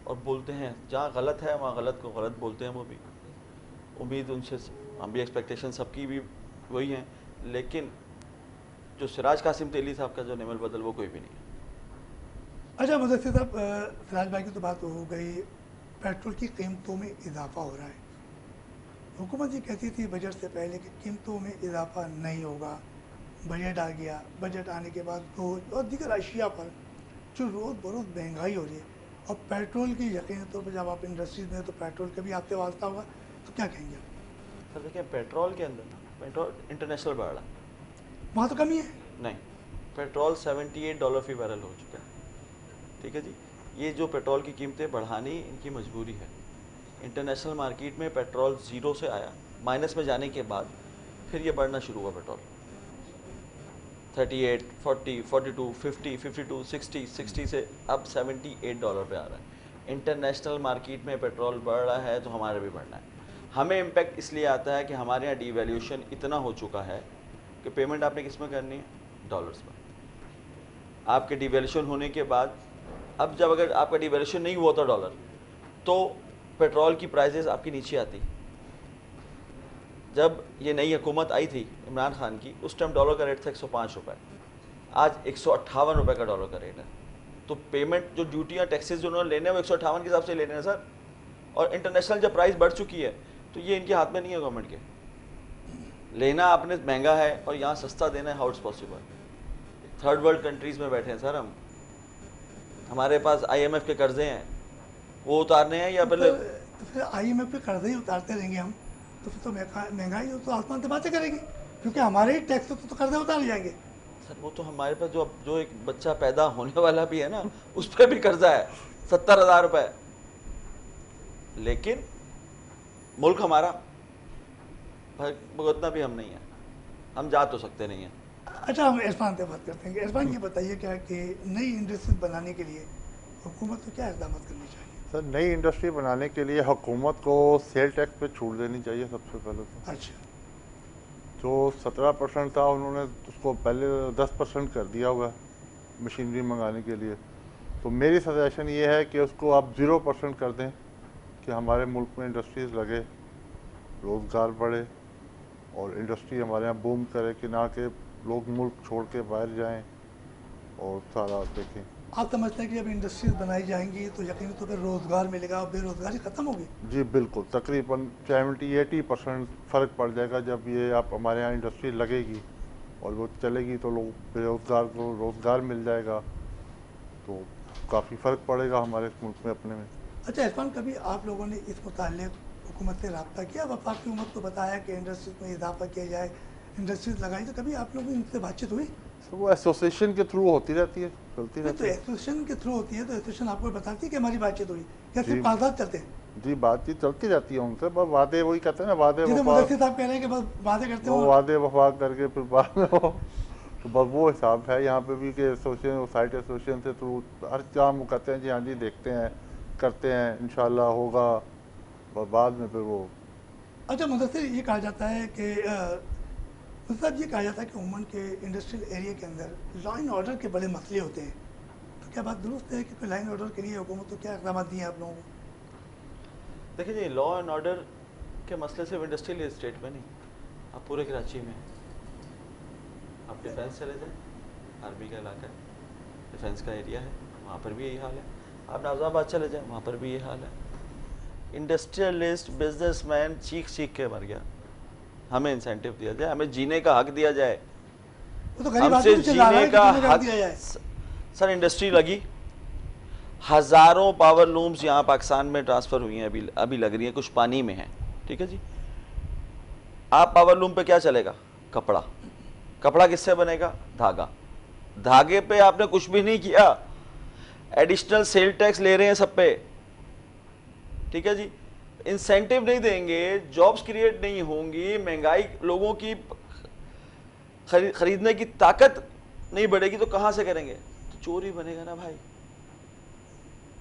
और बोलते हैं जहाँ गलत है वहाँ गलत को गलत बोलते हैं। वो भी उम्मीद उनसे, हम भी एक्सपेक्टेशन सबकी भी वही हैं, लेकिन जो सिराज कासिम तेली साहब का जो नेमल बदल वो कोई भी नहीं है। अच्छा मुदस्सिर साहब, सिराज भाई की तो बात हो गई, पेट्रोल की कीमतों में इजाफा हो रहा है। हुकूमत ये कहती थी बजट से पहले कि कीमतों में इजाफा नहीं होगा, बजट आ गया, बजट आने के बाद रोज़ और दीगर अशिया पर जो रोज़ बरोज़ महंगाई हो रही है और पेट्रोल की यकीन तौर पर जब आप इंडस्ट्रीज में तो पेट्रोल का भी आपसे वास्ता होगा, तो क्या कहेंगे? सर देखिए, पेट्रोल के अंदर ना, पेट्रोल इंटरनेशनल बढ़ रहा है, वहाँ तो कमी है नहीं, पेट्रोल $78 फी बैरल हो चुका है। ठीक है जी, ये जो पेट्रोल की कीमतें बढ़ानी इनकी मजबूरी है। इंटरनेशनल मार्केट में पेट्रोल ज़ीरो से आया, माइनस में जाने के बाद फिर ये बढ़ना शुरू हुआ। पेट्रोल 38, 40, 42, 50, 52, 60, 60 से अब $78 पे आ रहा है। इंटरनेशनल मार्केट में पेट्रोल बढ़ रहा है तो हमारे भी बढ़ना है। हमें इम्पेक्ट इसलिए आता है कि हमारे यहाँ डिवैल्यूएशन इतना हो चुका है कि पेमेंट आपने किस में करनी है, डॉलर्स में। आपके डिवैल्यूएशन होने के बाद अब जब अगर आपका डिवैल्यूएशन नहीं हुआ था डॉलर, तो पेट्रोल की प्राइसेस आपकी नीचे आती। जब ये नई हुकूमत आई थी इमरान खान की, उस टाइम डॉलर का रेट था 105 रुपये, आज 158 रुपये का डॉलर का रेट है। तो पेमेंट जो ड्यूटियाँ टैक्सेस जो उन्होंने लेने हैं वो 158 के हिसाब से लेने हैं सर। और इंटरनेशनल जब प्राइस बढ़ चुकी है तो ये इनके हाथ में नहीं है गवर्नमेंट के। लेना आपने महंगा है और यहाँ सस्ता देना है, how it's possible? Third world countries में बैठे हैं सर हम, हमारे पास IMF के कर्जे हैं, वो उतारने हैं या पहले? तो फिर IMF के कर्जे ही उतारते रहेंगे हम, तो फिर तो महंगाई हो तो आसमान से बातें करेंगे, क्योंकि हमारे ही टैक्स तो कर्जे उतार जाएंगे। सर वो तो हमारे पास जो एक बच्चा पैदा होने वाला भी है ना, उस पर भी कर्जा है 70,000 रुपए। लेकिन मुल्क हमारा भुगतना भी हम नहीं है, हम जा तो सकते नहीं हैं। अच्छा, हम इरफान से बात करते हैं। इरफान ये बताइए क्या कि नई इंडस्ट्री बनाने के लिए हुकूमत को क्या इक़दाम करने चाहिए? सर नई इंडस्ट्री बनाने के लिए हुकूमत को सेल टैक्स पे छूट देनी चाहिए सबसे पहले तो। अच्छा, जो 17% था उन्होंने उसको पहले 10% कर दिया हुआ है मशीनरी मंगाने के लिए। तो मेरी सजेशन ये है कि उसको आप 0% कर दें कि हमारे मुल्क में इंडस्ट्रीज़ लगे, रोज़गार बढ़े और इंडस्ट्री हमारे यहाँ बूम करे, कि ना कि लोग मुल्क छोड़ के बाहर जाएं और सारा देखें। आप समझते हैं कि जब इंडस्ट्रीज बनाई जाएंगी तो यकीनी तौर पर रोज़गार मिलेगा और बेरोज़गारी ख़त्म होगी? जी बिल्कुल, तकरीबन 70-80% फ़र्क पड़ जाएगा जब ये आप हमारे यहाँ इंडस्ट्री लगेगी और वो चलेगी तो लोग बेरोज़गार को रोज़गार मिल जाएगा, तो काफ़ी फ़र्क पड़ेगा हमारे मुल्क में अपने में। अच्छा इरफान, कभी आप लोगों ने इस मुताल्लिक़ हुकूमत से रब्ता किया, वफाकी हुकूमत को बताया कि इंडस्ट्रीज में इजाफा किया जाए, इंडस्ट्रीज लगाई, तो कभी आप लोगों की इनसे बातचीत हुई? तो वो एसोसिएशन के थ्रू होती रहती है, चलती नहीं, तो रहती है। एसोसिएशन के थ्रू होती है तो एसोसिएशन आपको बताती है कि हमारी बातचीत हुई, या जी। सिर्फ कागजात चलते हैं? जी बातचीत चलती रहती है उनसे, बस वादे वही कहते हैं ना, वादे जैसे वफा, मुदस्सिर साहब कह रहे हैं कि बस वादे करते वो हो। वादे वफा करके फिर बाद में वो तो बस वो हिसाब है यहाँ पे भी कि एसोसिएशन, साइट एसोसिएशन से थ्रू हर काम वो कहते हैं जी हाँ जी देखते हैं, करते हैं, इंशाल्लाह होगा, और बाद में फिर वो। अच्छा मुदस्सिर, ये कहा जाता है कि मतलब ये कहा जाता है कि उमन के इंडस्ट्रियल एरिया के अंदर लॉ एंड ऑर्डर के बड़े मसले होते हैं, तो क्या बात दुरुस्त है कि लॉ एंड ऑर्डर के लिए हुकूमत को क्या इक़दाम दिए हैं आप लोगों को? देखिए जी, लॉ एंड ऑर्डर के मसले सिर्फ इंडस्ट्रियल एस्टेट में नहीं, आप पूरे कराची में आप डिफेंस चले जाएं, आर्मी का इलाका है, डिफेंस का एरिया है, वहाँ पर भी यही हाल है। आप नाज़ाबाद चले जाएं, वहाँ पर भी यही हाल है। इंडस्ट्रियलिस्ट बिजनेसमैन चीख चीख के मर गया। हमें इंसेंटिव दिया जाए, हमें जीने का हक दिया जाए, वो तो गरीब हमसे आदमी को चिल्ला रहा है जीने कि का तुम्हें हक। दिया जाए। सर इंडस्ट्री लगी, हजारों पावर लूम्स यहाँ पाकिस्तान में ट्रांसफर हुई हैं, अभी लग रही हैं, कुछ पानी में हैं, ठीक है जी। आप पावर लूम पे क्या चलेगा? कपड़ा। कपड़ा किससे बनेगा? धागा। धागे पे आपने कुछ भी नहीं किया, एडिशनल सेल टैक्स ले रहे हैं सब पे, ठीक है जी। इंसेंटिव नहीं देंगे, जॉब्स क्रिएट नहीं होंगी, महंगाई, लोगों की खरीदने की ताकत नहीं बढ़ेगी, तो कहाँ से करेंगे? तो चोरी बनेगा ना भाई।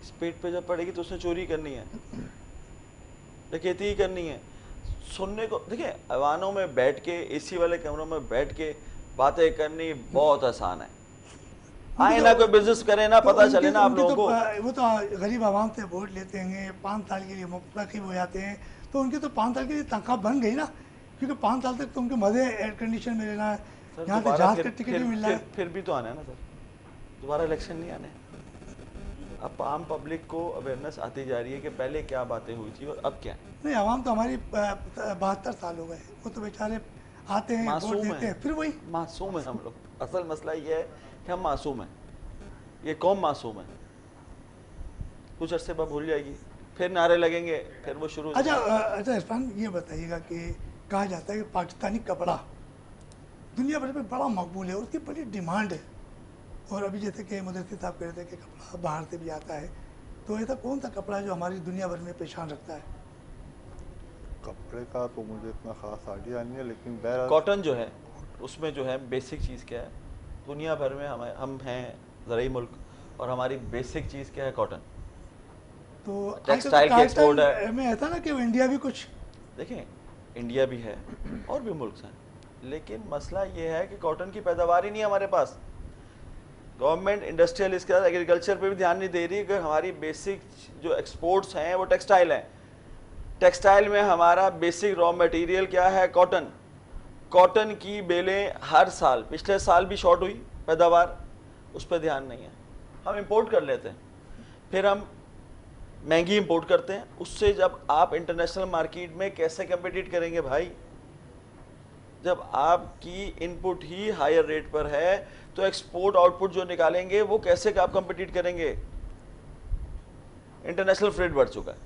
इस पेट पे जब पड़ेगी तो उसने चोरी करनी है, डकैती ही करनी है। सुनने को देखिए, ऐवानों में बैठ के, एसी वाले कमरों में बैठ के बातें करनी बहुत आसान है। आए ना कोई बिजनेस करे ना, पता चले ना आप लोगों को। वो तो गरीब आवाम से वोट लेते हैं, 5 साल के लिए मुंतखब हो जाते हैं, तो उनकी तो 5 साल के लिए तनख्वाह बन गई ना, क्योंकि 5 साल तक तो उनके मजे एयर कंडीशन में रहना है, यहाँ से जहाज का टिकट भी मिल रहा है। फिर भी तो आना है ना सर, दोबारा इलेक्शन नहीं आने। अब आम पब्लिक को अवेयरनेस आती जा रही है कि पहले क्या बातें हुई थी और अब क्या है। नहीं, आवाम तो हमारी 72 साल हो गए, वो तो बेचारे आते हैं, वोट मासूम देते हैं, फिर वही। मासूम है हम लोग। असल मसला ये है कि हम मासूम हैं, ये कौम मासूम है। कुछ अरसे बाद भूल जाएगी, फिर नारे लगेंगे, फिर वो शुरू। अच्छा इरफान, ये बताइएगा कि कहा जाता है कि पाकिस्तानी कपड़ा दुनिया भर में बड़ा मकबूल है, उसकी बड़ी डिमांड है, और अभी जैसे कि मुदस्सिर साहब कह रहे थे कि कपड़ा बाहर से भी आता है, तो ऐसा कौन सा कपड़ा है जो हमारी दुनिया भर में पहचान रखता है? कपड़े का तो मुझे इतना खास आइडिया नहीं है, लेकिन बहरहाल कॉटन जो है, उसमें जो है बेसिक चीज़ क्या है, दुनिया भर में हम हैं ज़राई मुल्क, और हमारी बेसिक चीज़ क्या है? कॉटन। तो टेक्सटाइल की एक्सपोर्ट है। टेक्सटाइल में ऐसा ना कि इंडिया भी कुछ, देखिए इंडिया भी है और भी मुल्क हैं, लेकिन मसला ये है कि कॉटन की पैदावार ही नहीं है हमारे पास। गवर्नमेंट इंडस्ट्रियल इसका एग्रीकल्चर पे भी ध्यान नहीं दे रही कि हमारी बेसिक जो एक्सपोर्ट्स हैं वो टेक्सटाइल हैं। टेक्सटाइल में हमारा बेसिक रॉ मटेरियल क्या है? कॉटन। कॉटन की बेलें हर साल, पिछले साल भी शॉर्ट हुई पैदावार, उस पर ध्यान नहीं है। हम इंपोर्ट कर लेते हैं, फिर हम महंगी इंपोर्ट करते हैं, उससे जब आप इंटरनेशनल मार्केट में कैसे कम्पिटिट करेंगे भाई? जब आपकी इनपुट ही हायर रेट पर है तो एक्सपोर्ट आउटपुट जो निकालेंगे वो कैसे आप कम्पिटिट करेंगे? इंटरनेशनल फ्रेट बढ़ चुका है,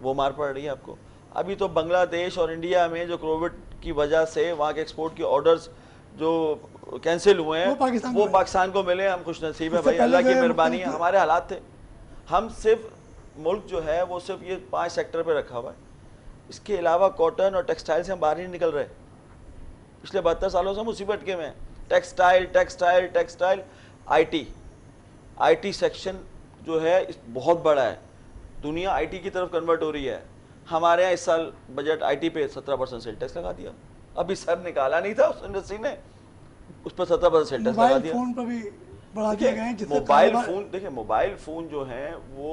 वो मार पड़ रही है आपको। अभी तो बांग्लादेश और इंडिया में जो कोविड की वजह से वहाँ के एक्सपोर्ट के ऑर्डर्स जो कैंसिल हुए हैं वो पाकिस्तान वो को पाकिस्तान को मिले, हम खुश नसीब है उससे भाई, पहले अल्लाह जो की है मेहरबानी है। मुख्तलिफ- हमारे हालात थे, हम सिर्फ मुल्क जो है वो सिर्फ ये 5 सेक्टर पे रखा हुआ है, इसके अलावा कॉटन और टेक्सटाइल से हम बाहर ही नहीं निकल रहे। पिछले 72 सालों से हम उसी भटके में हैं। Textile textile textile, IT section जो है बहुत बड़ा है, दुनिया आईटी की तरफ कन्वर्ट हो रही है। हमारे यहाँ इस साल बजट आईटी पे 17% सेल टैक्स लगा दिया। अभी सर निकाला नहीं था उस इंडस्ट्री ने, उस पर 17% सेल टैक्स लगा मोबाइल दिया। फोन पर भी बढ़ा दिए गए हैं, जिससे मोबाइल कारोबार- फोन देखिए, मोबाइल फोन जो है वो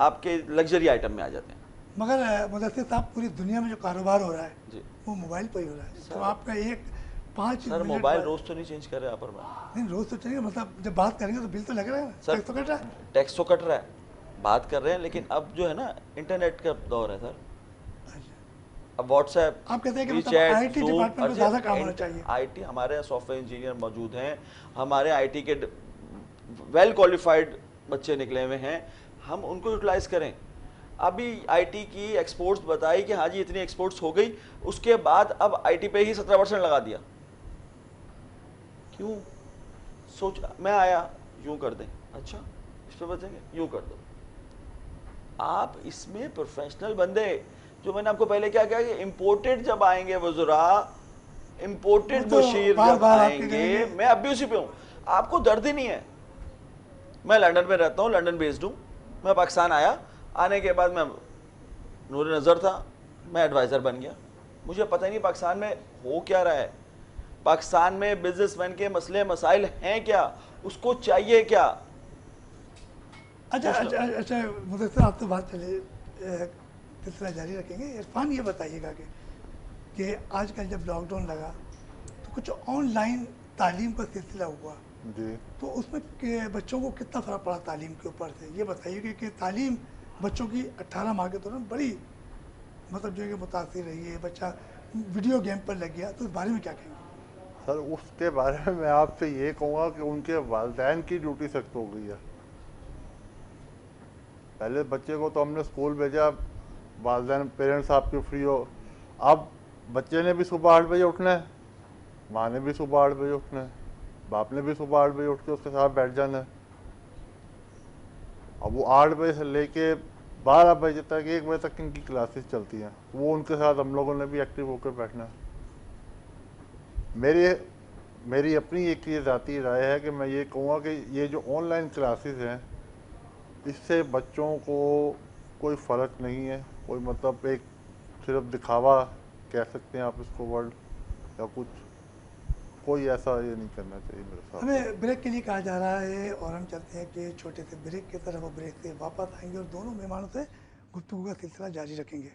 आपके लग्जरी आइटम में आ जाते हैं। मगर मुदस्सिर साहब, पूरी दुनिया में जो कारोबार हो रहा है जी वो मोबाइल पर ही हो रहा है। तो आपका एक 5 सर, मिनट मोबाइल पर- रोज तो नहीं चेंज कर रहे आप पर मैं। नहीं, रोज तो चलिए, मतलब जब बात करेंगे तो बिल तो लग रहा है ना, सर टैक्स तो कट रहा है। टैक्स तो कट रहा है, बात कर रहे हैं, लेकिन अब जो है ना इंटरनेट का दौर है सर। अच्छा। अब व्हाट्सएप, आप कहते हैं कि मतलब WeChat, आईटी Zoom, डिपार्टमेंट में ज़्यादा काम होना चाहिए। आईटी, हमारे सॉफ्टवेयर इंजीनियर मौजूद हैं, हमारे आईटी के वेल क्वालिफाइड बच्चे निकले हुए हैं, हम उनको यूटिलाइज करें। अभी आईटी की एक्सपोर्ट्स बताई कि हाँ जी इतनी एक्सपोर्ट्स हो गई, उसके बाद अब आईटी पे ही 17% लगा दिया। क्यों? सोच, मैं आया यूं कर दें, अच्छा इस पे बचेंगे, यूं कर दो। आप इसमें प्रोफेशनल बंदे, जो मैंने आपको पहले क्या कहा कि इंपोर्टेड जब आएंगे वज़रा, इंपोर्टेड वो तो मुशीर बार जब बार आपके आएंगे, कहेंगे। मैं अब भी उसी पे हूँ, आपको दर्द ही नहीं है। मैं लंदन में रहता हूँ, लंदन बेस्ड हूँ, मैं पाकिस्तान आया, आने के बाद मैं नूर नज़र था, मैं एडवाइज़र बन गया। मुझे पता ही नहीं पाकिस्तान में हो क्या रहा है, पाकिस्तान में बिजनेसमैन के मसले मसाइल हैं क्या, उसको चाहिए क्या। अच्छा अच्छा अच्छा, मुदस्सिर आप तो बात चले सिलसिला जारी रखेंगे। इरफान, ये बताइएगा कि आजकल जब लॉकडाउन लगा तो कुछ ऑनलाइन तालीम का सिलसिला हुआ, जी। तो उसमें के बच्चों को कितना फ़र्क पड़ा तालीम के ऊपर से? ये बताइए कि तालीम बच्चों की 18 माह के दौरान बड़ी मतलब जो है कि मुतासिर रही है, बच्चा वीडियो गेम पर लग गया, तो इस बारे में क्या कहेंगे? सर उसके बारे में मैं आपसे ये कहूँगा कि उनके वालिदैन की ड्यूटी सख्त हो गई है। पहले बच्चे को तो हमने स्कूल भेजा, वालिदैन पेरेंट्स आपके फ्री हो, अब बच्चे ने भी सुबह 8 बजे उठना है, माँ ने भी सुबह 8 बजे उठना है, बाप ने भी सुबह 8 बजे उठ के उसके साथ बैठ जाना है। अब वो 8 बजे से लेके 12 बजे तक, 1 बजे तक इनकी क्लासेस चलती हैं, वो उनके साथ हम लोगों ने भी एक्टिव होकर बैठना है। मेरी अपनी एक ये ज़ाती राय है कि मैं ये कहूँगा कि ये जो ऑनलाइन क्लासेस हैं, इससे बच्चों को कोई फ़र्क नहीं है, कोई मतलब एक सिर्फ दिखावा कह सकते हैं आप इसको वर्ड, या कुछ, कोई ऐसा ये नहीं करना चाहिए मेरे साथ। हमें ब्रेक के लिए कहा जा रहा है और हम चाहते हैं कि छोटे से ब्रेक की तरफ, ब्रेक से वापस आएंगे और दोनों मेहमानों से गुफ्तगू का सिलसिला जारी रखेंगे।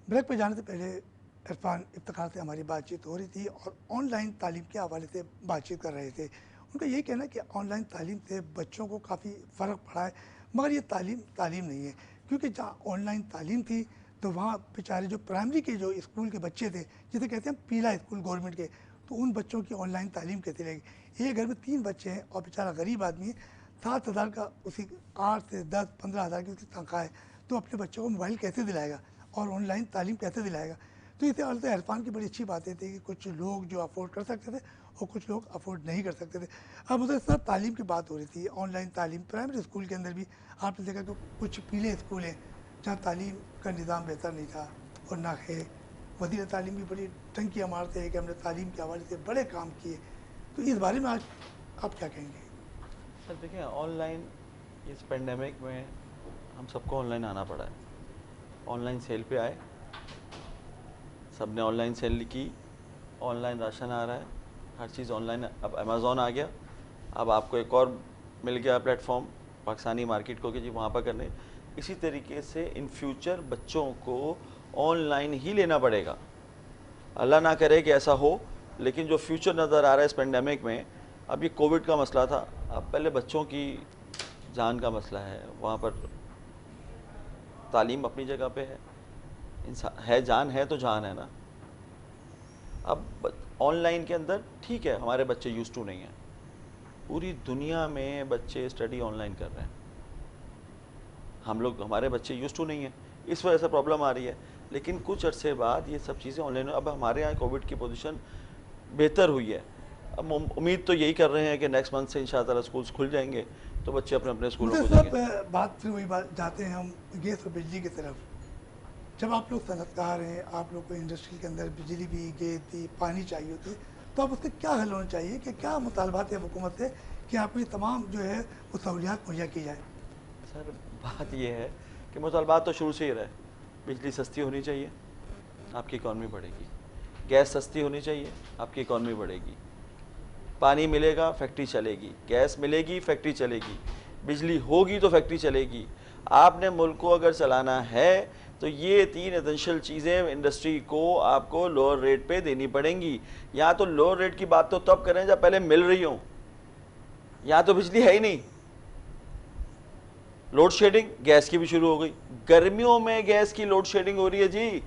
ब्रेक पे जाने से पहले इरफान इफ्तिखार से हमारी बातचीत हो रही थी और ऑनलाइन तालीम के हवाले से बातचीत कर रहे थे। उनका यही कहना है कि ऑनलाइन तालीम से बच्चों को काफ़ी फ़र्क पड़ा है, मगर ये तालीम नहीं है, क्योंकि जहाँ ऑनलाइन तालीम थी तो वहाँ बेचारे जो प्राइमरी के जो स्कूल के बच्चे थे, जिसे कहते हैं पीला स्कूल गवर्नमेंट के, तो उन बच्चों की ऑनलाइन तालीम कैसे रहेगी? एक घर में 3 बच्चे हैं और बेचारा गरीब आदमी है, 7,000 का उसी 8 से 10-15 हज़ार की उसकी तनख्वाह है, तो अपने बच्चों को मोबाइल कैसे दिलाएगा और ऑनलाइन तालीम कैसे दिलाएगा? तो इसे और इरफान की बड़ी अच्छी बातें थी कि कुछ लोग जो अफोर्ड कर सकते थे और कुछ लोग अफोर्ड नहीं कर सकते थे। अब मुझे सर तालीम की बात हो रही थी, ऑनलाइन तालीम प्राइमरी स्कूल के अंदर भी आपने देखा कि कुछ पीले स्कूल हैं जहाँ तालीम का निज़ाम बेहतर नहीं था और ना है। वज़ीर तालीम की बड़ी टंकी मारते हैं कि हमने तालीम के हवाले से बड़े काम किए, तो इस बारे में आज आप क्या कहेंगे? सर देखिए, ऑनलाइन इस पेंडेमिक में हम सबको ऑनलाइन आना पड़ा है, ऑनलाइन सेल पे आए, सबने ऑनलाइन सेल की, ऑनलाइन राशन आ रहा है, हर चीज़ ऑनलाइन है। अब अमेज़ॉन आ गया, अब आपको एक और मिल गया प्लेटफॉर्म पाकिस्तानी मार्केट को कि जी वहाँ पर करने। इसी तरीके से इन फ्यूचर बच्चों को ऑनलाइन ही लेना पड़ेगा। अल्लाह ना करे कि ऐसा हो, लेकिन जो फ्यूचर नज़र आ रहा है इस पेंडेमिक में, अब ये कोविड का मसला था, अब पहले बच्चों की जान का मसला है। वहाँ पर तालीम अपनी जगह पे है, इंसान है, जान है तो जान है ना। अब ऑनलाइन के अंदर ठीक है, हमारे बच्चे यूज़ टू नहीं हैं, पूरी दुनिया में बच्चे स्टडी ऑनलाइन कर रहे हैं, हम लोग, हमारे बच्चे यूज़ टू नहीं हैं, इस वजह से प्रॉब्लम आ रही है। लेकिन कुछ अरसे बाद ये सब चीज़ें ऑनलाइन, अब हमारे यहाँ कोविड की पोजीशन बेहतर हुई है। अब उम्मीद तो यही कर रहे हैं कि नेक्स्ट मंथ से इंशाअल्लाह स्कूल्स खुल जाएंगे तो बच्चे अपने अपने स्कूलों को सब जाएंगे। बात फिर वही बात जाते हैं हम गैस और बिजली की तरफ। जब आप लोग सनतकार हैं, आप लोग को इंडस्ट्री के अंदर बिजली भी, गैस भी, पानी चाहिए होती है, तो अब उसका क्या हल होना चाहिए, कि क्या मुतालबात है हुकूमत से कि आपको ये तमाम जो है वो सहूलियात मुहैया की जाए? सर बात ये है कि मुतालबात तो शुरू से ही रहे, बिजली सस्ती होनी चाहिए, आपकी इकॉनमी बढ़ेगी, गैस सस्ती होनी चाहिए, आपकी इकॉनमी बढ़ेगी, पानी मिलेगा फैक्ट्री चलेगी, गैस मिलेगी फैक्ट्री चलेगी, बिजली होगी तो फैक्ट्री चलेगी। आपने मुल्क को अगर चलाना है तो ये 3 एसेंशियल चीज़ें इंडस्ट्री को आपको लोअर रेट पे देनी पड़ेंगी। या तो लोअर रेट की बात तो तब करें जब पहले मिल रही हो, यहाँ तो बिजली है ही नहीं, लोड शेडिंग गैस की भी शुरू हो गई, गर्मियों में गैस की लोड शेडिंग हो रही है जी।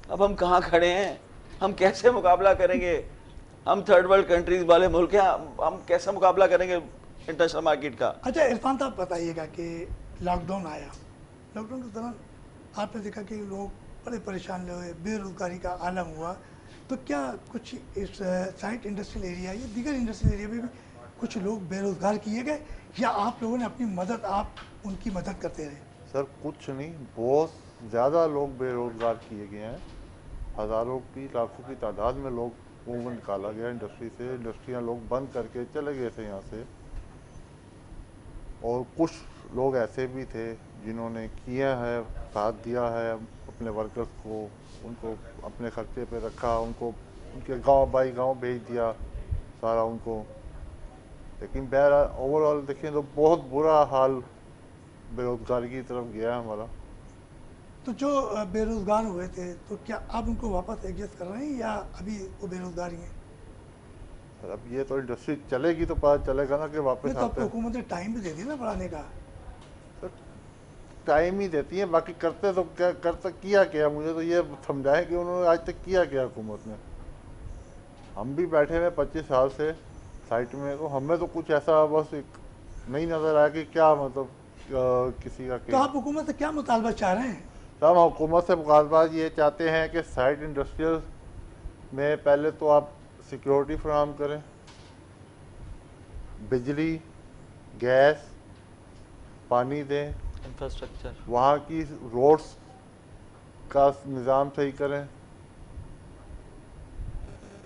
अब हम कहाँ खड़े हैं, हम कैसे मुकाबला करेंगे? हम थर्ड वर्ल्ड कंट्रीज वाले मुल्क हैं, हम कैसे मुकाबला करेंगे इंटरनेशनल मार्केट का? अच्छा इरफान साहब बताइएगा कि लॉकडाउन आया, लॉकडाउन के दौरान आपने देखा कि लोग बड़े परेशान हुए, बेरोजगारी का आलम हुआ, तो क्या कुछ इस साइट इंडस्ट्रियल एरिया या दीगर इंडस्ट्रियल एरिया में भी कुछ लोग बेरोजगार किए गए, या आप लोगों ने अपनी मदद, आप उनकी मदद करते रहे? सर कुछ नहीं, बहुत ज़्यादा लोग बेरोज़गार किए गए हैं, हज़ारों की लाखों की तादाद में लोग को निकाला गया इंडस्ट्री से, इंडस्ट्रियाँ लोग बंद करके चले गए थे यहाँ से। और कुछ लोग ऐसे भी थे जिन्होंने किया है, साथ दिया है अपने वर्कर्स को, उनको अपने खर्चे पे रखा, उनको उनके गांव बाई गांव भेज दिया सारा उनको। लेकिन बहरहाल ओवरऑल देखें तो बहुत बुरा हाल बेरोजगारी की तरफ गया है हमारा। तो जो बेरोजगार हुए थे, तो क्या आप उनको वापस एडजस्ट कर रहे हैं या अभी वो बेरोजगार ही हैं? सर अब ये तो इंडस्ट्री चलेगी तो पता चलेगा ना कि वापस नहीं, तो आते आपको हैं। हुकूमत ने टाइम भी दे दिया ना बढ़ाने का। सर टाइम ही देती है, बाकी करते तो क्या, करता किया क्या, मुझे तो ये समझाएं कि उन्होंने आज तक किया क्या हुकूमत ने। हम भी बैठे हुए 25 साल से साइट में, तो हमें तो कुछ ऐसा बस एक नहीं नज़र आया कि क्या मतलब किसी का तो आप हुकूमत से क्या मुतालबा चाह रहे हैं? हम हुकूमत से मुतालबा ये चाहते हैं कि साइट इंडस्ट्रियल में पहले तो आप सिक्योरिटी फराहम करें, बिजली, गैस, पानी दें, इंफ्रास्ट्रक्चर, वहाँ की रोड्स का निज़ाम सही करें,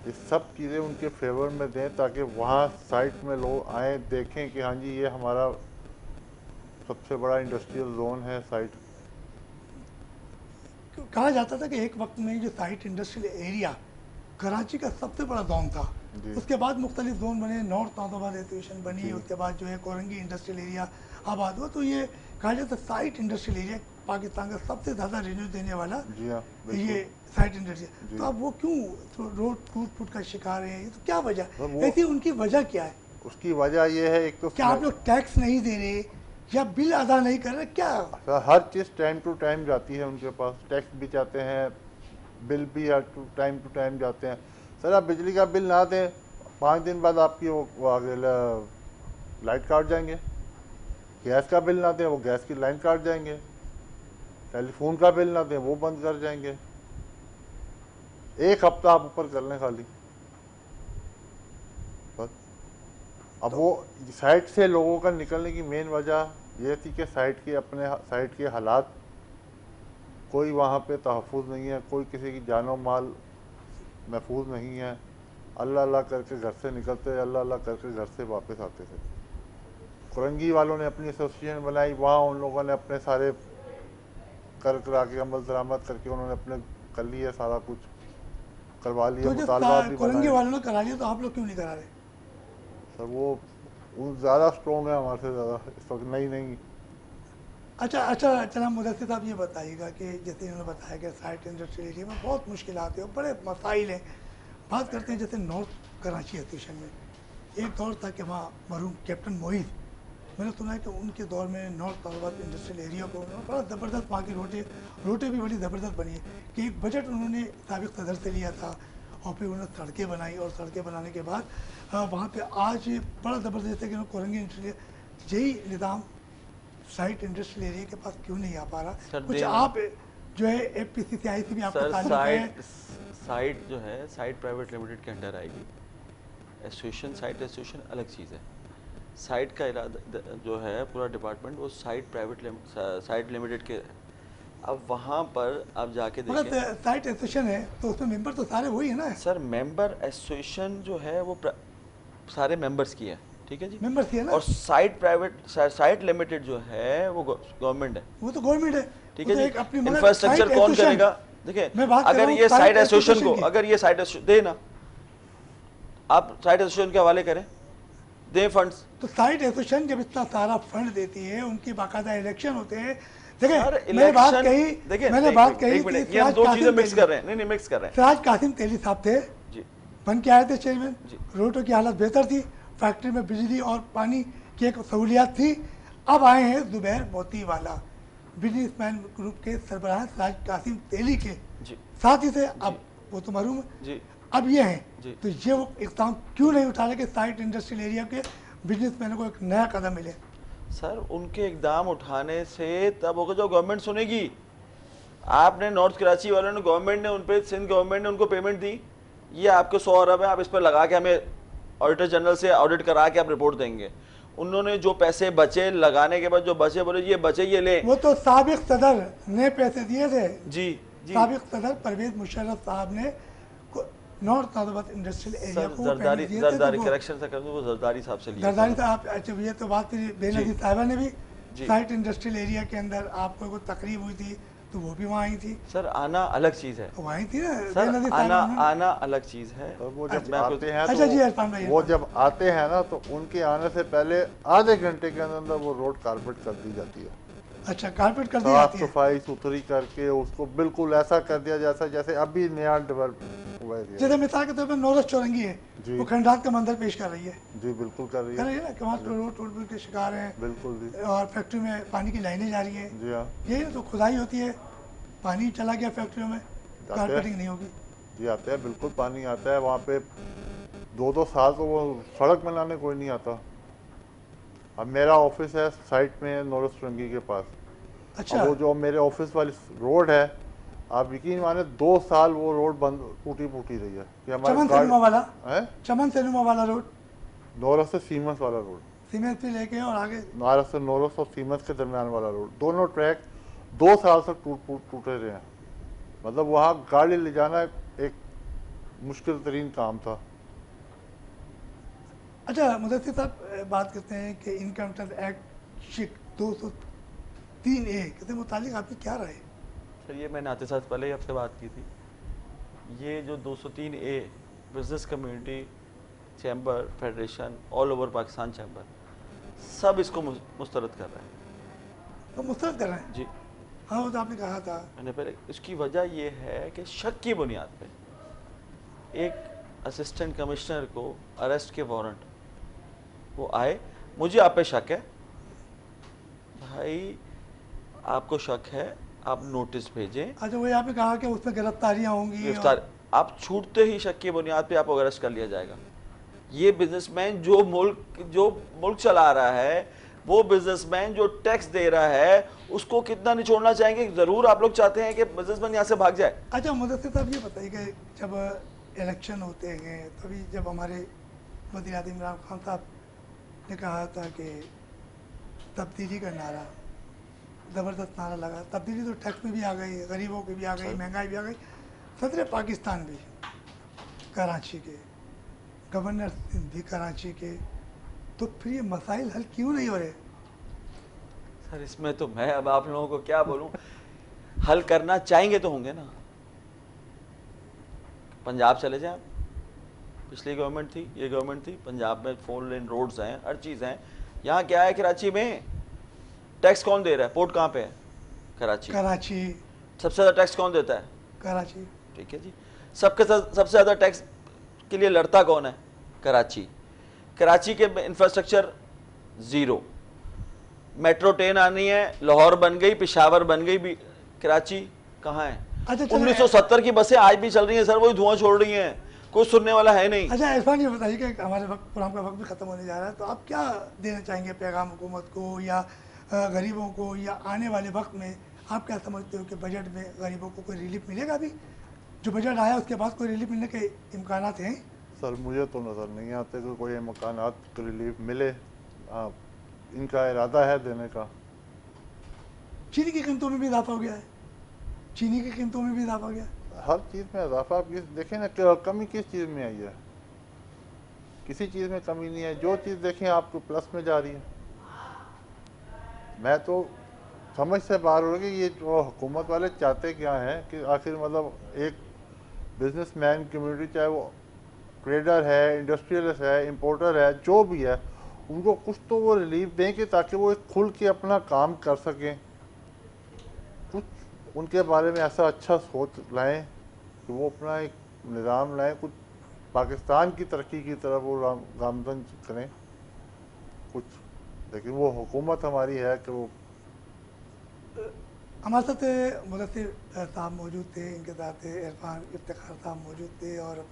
ये सब चीज़ें उनके फेवर में दें ताकि वहाँ साइट में लोग आए, देखें कि हाँ जी ये हमारा सबसे बड़ा इंडस्ट्रियल जोन है साइट। कहा जाता था कि एक वक्त में जो साइट इंडस्ट्रियल एरिया कराची का सबसे बड़ा जोन था, उसके बाद मुख्तलिफ जोन बने, नॉर्थ नाउदाबाद एसोसिएशन बनी, उसके बाद जो है कोरंगी इंडस्ट्रियल एरिया आबाद हुआ। तो ये कहा जाता है साइट इंडस्ट्रियल एरिया पाकिस्तान का सबसे ज़्यादा रेवेन्यू देने वाला जी हाँ, ये साइट इंडस्ट्री। तो अब वो क्यों रोड टूट फूट का शिकार है? ये तो क्या वजह, ऐसी उनकी वजह क्या है? उसकी वजह ये है, एक तो क्या आप लोग टैक्स नहीं दे रहे या बिल अदा नहीं कर रहे, क्या? हर चीज़ टाइम टू टाइम जाती है उनके पास, टैक्स भी जाते हैं, बिल भी टाइम टू टाइम जाते हैं। सर आप बिजली का बिल ना दें, 5 दिन बाद आपकी वो आगे लाइट काट जाएंगे। गैस का बिल ना दें, वो गैस की लाइन काट जाएंगे। टेलीफोन का बिल ना दें, वो बंद कर जाएंगे। एक हफ्ता आप ऊपर कर लें खाली बस। अब वो साइट से लोगों का निकलने की मेन वजह ये थी कि साइट के हालात, कोई वहाँ पे तहफ़्फ़ुज़ नहीं है, कोई किसी की जानो माल महफूज नहीं है। अल्लाह अल्लाह करके घर से निकलते, अल्लाह अल्लाह करके घर से वापस आते थे। कोरंगी वालों ने अपनी एसोसिएशन बनाई, वहाँ उन लोगों ने अपने सारे कर करा के अमल दरामद करके उन्होंने अपने कर लिया सारा कुछ करवा लिए, तो जो मुतालबात भी कोरंगी बनाए। वालों ने करा लिया तो आप लोग क्यों नहीं करा रहे? सर वो ज़्यादा स्ट्रॉन्ग है हमारे से ज़्यादा इस वक्त। नहीं अच्छा अच्छा, चला मुदस्सिर साहब ये बताइएगा कि जैसे इन्होंने बताया कि साइट इंडस्ट्रियल एरिया में बहुत मुश्किलात है और बड़े मसाइल हैं। बात करते हैं जैसे नॉर्थ कराची एसोसिएशन में एक दौर था कि वहाँ मरहूम कैप्टन मोइज, मैंने सुना है कि उनके दौर में नॉर्थ तालबात इंडस्ट्रियल एरिया को उन्होंने बड़ा ज़बरदस्त, वहाँ की रोटें भी बड़ी ज़बरदस्त बनी है कि एक बजट उन्होंने साबिक़ सदर से लिया था और फिर उन्होंने सड़कें बनाई और सड़कें बनाने के बाद वहाँ पे आज बड़ा ज़बरदस्त, जैसे कि कोरंगी इंडस्ट्रियल यही निज़ाम साइट इंडस्ट्रियल एरिया के पास क्यों नहीं आ पा रहा? सर, कुछ आप जो है एफपीसीसीआई से भी आपका सर ताल्लुक है? साइट जो है साइट प्राइवेट लिमिटेड के अंडर आएगी। एसोसिएशन, साइट एसोसिएशन अलग चीज़ है। साइट का इरादा जो है पूरा डिपार्टमेंट वो साइट लिमिटेड के। अब वहाँ पर आप जाके मगर देखें साइट एसोसिएशन है तो उसमें मेंबर तो सारे वही है ना? सर, मेंबर एसोसिएशन जो है वो सारे मेंबर्स की है, ठीक है जी। मेंबर्स ही है ना? और साइट लिमिटेड जो है वो गवर्नमेंट है, वो तो गवर्नमेंट है, ठीक वो है तो जी। एक अपनी मगर इंफ्रास्ट्रक्चर साइट कौन एसोसिएशन- करेगा? देखिए, मैं बात कर अगर रहा हूँ ये साइट साइट एसोसिएशन एसोसिएशन को, की। अगर ये साइट दे ना, आप साइट एसोसिएशन के हवाले करें, दें फंड्स। तो साइट एसोसिएशन जब इतना सारा फंड देती है, उनकी बाकायदा इलेक्शन होते हैं। सर, देखिए मैंने बात इलेक्शन कही, देखिए, मैंने एक बात मिनट, कही एक कि मिनट, ये हम सिराज दो चीजें कासिम मिक्स तेली- कर रहे हैं। नहीं मिक्स कर रहे हैं सिराज कासिम तेली साहब थे, जी। बन के आए थे चेयरमैन, जी। रोडों की हालत बेहतर थी, फैक्ट्री में बिजली और पानी की एक सहूलियात थी। अब आए हैं जुबैर मोतीवाला, बिजनेसमैन ग्रुप के सरबराह सिराज कासिम तेली के जी साथ ही से, अब वो तो मरूम है, जी अब ये हैं, जी। तो ये वो इकदाम क्यों नहीं उठा रहे कि साइट इंडस्ट्रियल एरिया के बिजनेसमैनों को एक नया कदम मिले? सर, उनके इकदाम उठाने से तब होगा जब गवर्नमेंट सुनेगी। आपने नॉर्थ कराची वालों ने, गवर्नमेंट ने उन पे, सिंध गवर्नमेंट ने उनको पेमेंट दी, ये आपके 100 अरब है, आप इस पर लगा के हमें ऑडिटर जनरल से ऑडिट करा के आप रिपोर्ट देंगे। उन्होंने जो पैसे बचे लगाने के बाद जो बचे, बोले ये बचे ये ले। वो तो साबिक सदर ने पैसे दिए थे, जी जी। साबिक सदर परवेज मुशर्रफ साहब ने नॉर्थ तालबात इंडस्ट्रियल एरिया सर, को जरदारी पैसे दिए थे, तो वो- करेक्शन से कर दूं, वो जरदारी साहब से लिया जरदारी था। साहब, अच्छा ये तो बात फिर बेनजीर जी। साहिबा ने भी जी। साइट इंडस्ट्रियल एरिया के अंदर आपको कोई तकरीब हुई थी तो वो भी वहाँ आई थी, सर, आना अलग चीज़ है वो आई थी ना सर, बेनजीर आना साहिबा ने? आना अलग चीज़ है। तो वो जब मैं आपको- आते हैं अच्छा जी, तो इरफान भाई, वो इरफान। जब आते हैं ना तो उनके आने से पहले आधे घंटे के अंदर वो रोड कारपेट कर दी जाती है। अच्छा, कारपेट कर दी साफ जाती है। सफाई सुथरी करके उसको बिल्कुल ऐसा कर दिया जैसा जैसे अभी नया डेवलप हुआ है। जैसे मिसाल के तौर पर नौरस चौरंगी है, जी। वो खंडात का मंजर पेश कर रही है, जी बिल्कुल कर रही कर है। रही है ना कि वहाँ रोड टूट के शिकार हैं बिल्कुल जी। और फैक्ट्री में पानी की लाइनें जा रही हैं, जी हाँ यही ना, तो खुदाई होती है, पानी चला गया फैक्ट्रियों में, कारपेटिंग नहीं होगी। जी आते हैं, बिल्कुल पानी आता है वहाँ पे। 2-2 साल तो वो सड़क बनाने कोई नहीं आता। अब मेरा ऑफिस है साइट में नौरस चौरंगी के पास। अच्छा, अब वो जो मेरे ऑफिस वाली रोड है, आप यकीन माने 2 साल वो रोड बंद टूटी फूटी रही है कि चमन सेनुमा वाला, है चमन सेनुमा वाला रोड, नौरस से सीमस वाला रोड, सीमेंट से लेके और आगे, नौरस से नौरस और सीमस के दरमियान वाला रोड, दोनों ट्रैक 2 साल से टूटे रहे हैं। मतलब वहाँ गाड़ी ले जाना एक मुश्किल तरीन काम था। अच्छा मुदस्सिर साहब, बात करते हैं कि इनकम टैक्स एक्ट शिक 203A के मुतालिक आपकी क्या राय है? सर, ये मैंने आते साथ पहले ही आपसे बात की थी। ये जो 203A business community chamber federation all over Pakistan chamber सब इसको मुस्तरद कर रहे हैं। तो मुस्तरद कर रहे हैं? जी, हाँ वो तो आपने कहा था। मैंने पहले, इसकी वजह ये है कि शक की बुनियाद पे एक असिस्टेंट कमिश्नर को अरेस्ट के वारंट वो आए, मुझे आप पे शक है भाई, आपको शक है, आप नोटिस भेजें। अच्छा, वही आपने कहा कि उसमें गिरफ्तारियाँ होंगी गिरफ्तार, आप छूटते ही शक की बुनियाद पे आपको अरेस्ट कर लिया जाएगा। ये बिजनेसमैन जो मुल्क चला रहा है, वो बिजनेसमैन जो टैक्स दे रहा है, उसको कितना नहीं छोड़ना चाहेंगे? जरूर आप लोग चाहते हैं कि बिजनेसमैन यहाँ से भाग जाए। अच्छा मुदस्सिर साहब, ये बताइए कि जब इलेक्शन होते हैं तभी जब हमारे वज़ीर-ए-आज़म इमरान खान साहब ने कहा था कि तब्दीली का नारा, ज़बरदस्त नारा लगा, तब्दीली तो टैक्स में भी आ गई, गरीबों की भी आ गई, महंगाई भी आ गई, सदर पाकिस्तान भी कराची के, गवर्नर भी कराची के, तो फिर ये मसाइल हल क्यों नहीं हो रहे? सर, इसमें तो मैं अब आप लोगों को क्या बोलूं, हल करना चाहेंगे तो होंगे ना। पंजाब चले जाएं, पिछली गवर्नमेंट थी, ये गवर्नमेंट थी, पंजाब में 4 लेन रोड्स हैं, हर चीज़ हैं। यहाँ क्या है, कराची में टैक्स कौन दे रहा है? पोर्ट कहाँ पे है? कराची। सबसे ज़्यादा टैक्स कौन देता है? कराची। ठीक है जी। सबसे ज़्यादा टैक्स के लिए लड़ता कौन है? कराची। कराची के इंफ्रास्ट्रक्चर ज़ीरो। मेट्रो ट्रेन आनी है, लाहौर बन गई, पेशावर बन गई, भी कराची कहाँ है? अच्छा, 1970 की बसें आज भी चल रही हैं सर, वही धुआं छोड़ रही हैं, कोई सुनने वाला है नहीं। अच्छा इरफान, ये बताइए कि हमारे प्रोग्राम का वक्त भी ख़त्म होने जा रहा है, तो आप क्या देना चाहेंगे पैगाम हुकूमत को या गरीबों को, या आने वाले वक्त में आप क्या समझते हो कि बजट में गरीबों को कोई रिलीफ मिलेगा? अभी जो बजट आया उसके बाद कोई रिलीफ मिलने के इम्कान हैं? सर मुझे तो नज़र नहीं आते कि कोई मकानात को रिलीफ मिले। इनका इरादा है देने का। चीनी की कीमतों में भी इजाफा हो गया है, चीनी की कीमतों में भी इजाफा हो गया है। हर चीज़ में इजाफा। आप देखें ना, कमी किस चीज़ में आई है? किसी चीज़ में कमी नहीं है। जो चीज़ देखें आपको प्लस में जा रही है। मैं तो समझ से बाहर हो रहा कि ये जो हुकूमत वाले चाहते क्या हैं, कि आखिर मतलब एक बिजनेसमैन कम्युनिटी, चाहे वो ट्रेडर है, इंडस्ट्रियलिस्ट है, इंपोर्टर है, जो भी है, उनको कुछ तो वो रिलीफ दें कि ताकि वो एक खुल के अपना काम कर सकें। कुछ उनके बारे में ऐसा अच्छा सोच लाएं कि वो अपना एक निज़ाम लाएं, कुछ पाकिस्तान की तरक्की की तरफ वो गामजन करें कुछ। लेकिन वो हुकूमत हमारी है कि वो। हमारे साथ मुदस्सिर साहब मौजूद थे, इनके साथ इरफान इफ्तिखार साहब मौजूद थे, और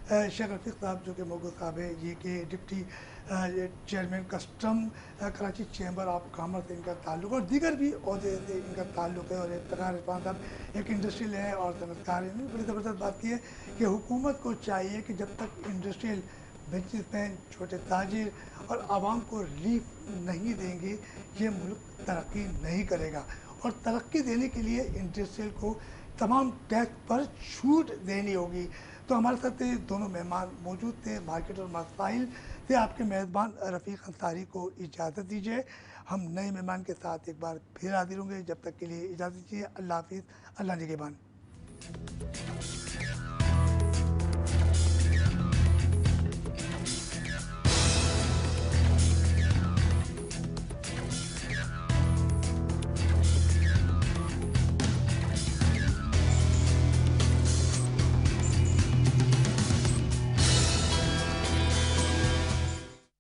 शेख रफीक साहब जो कि मोगल साहब है, ये कि deputy chairman custom Karachi chamber of commerce से इनका ताल्लुक़, और दीगर भी अहदे से इनका ताल्लुक़ है। और इफ्तिखार इरफान साहब एक इंडस्ट्रियल है और सनतकार है। इन्होंने बड़ी ज़बरदस्त बात की है कि हुकूमत को चाहिए कि जब तक इंडस्ट्रियल बिजनेसमैन, छोटे ताजिर और आवाम को रिलीफ नहीं देंगे, ये मुल्क तरक्की नहीं करेगा। और तरक्की देने के लिए इंडस्ट्रियल को तमाम टैक्स पर छूट देनी होगी। तो हमारे साथ दोनों मेहमान मौजूद थे। मार्केट और मसाइल से आपके मेज़बान रफ़ीक अंसारी को इजाज़त दीजिए। हम नए मेहमान के साथ एक बार फिर हाजिर होंगे। जब तक के लिए इजाज़त दीजिए। अल्लाह हाफिज़, अल्लाह निगहबान।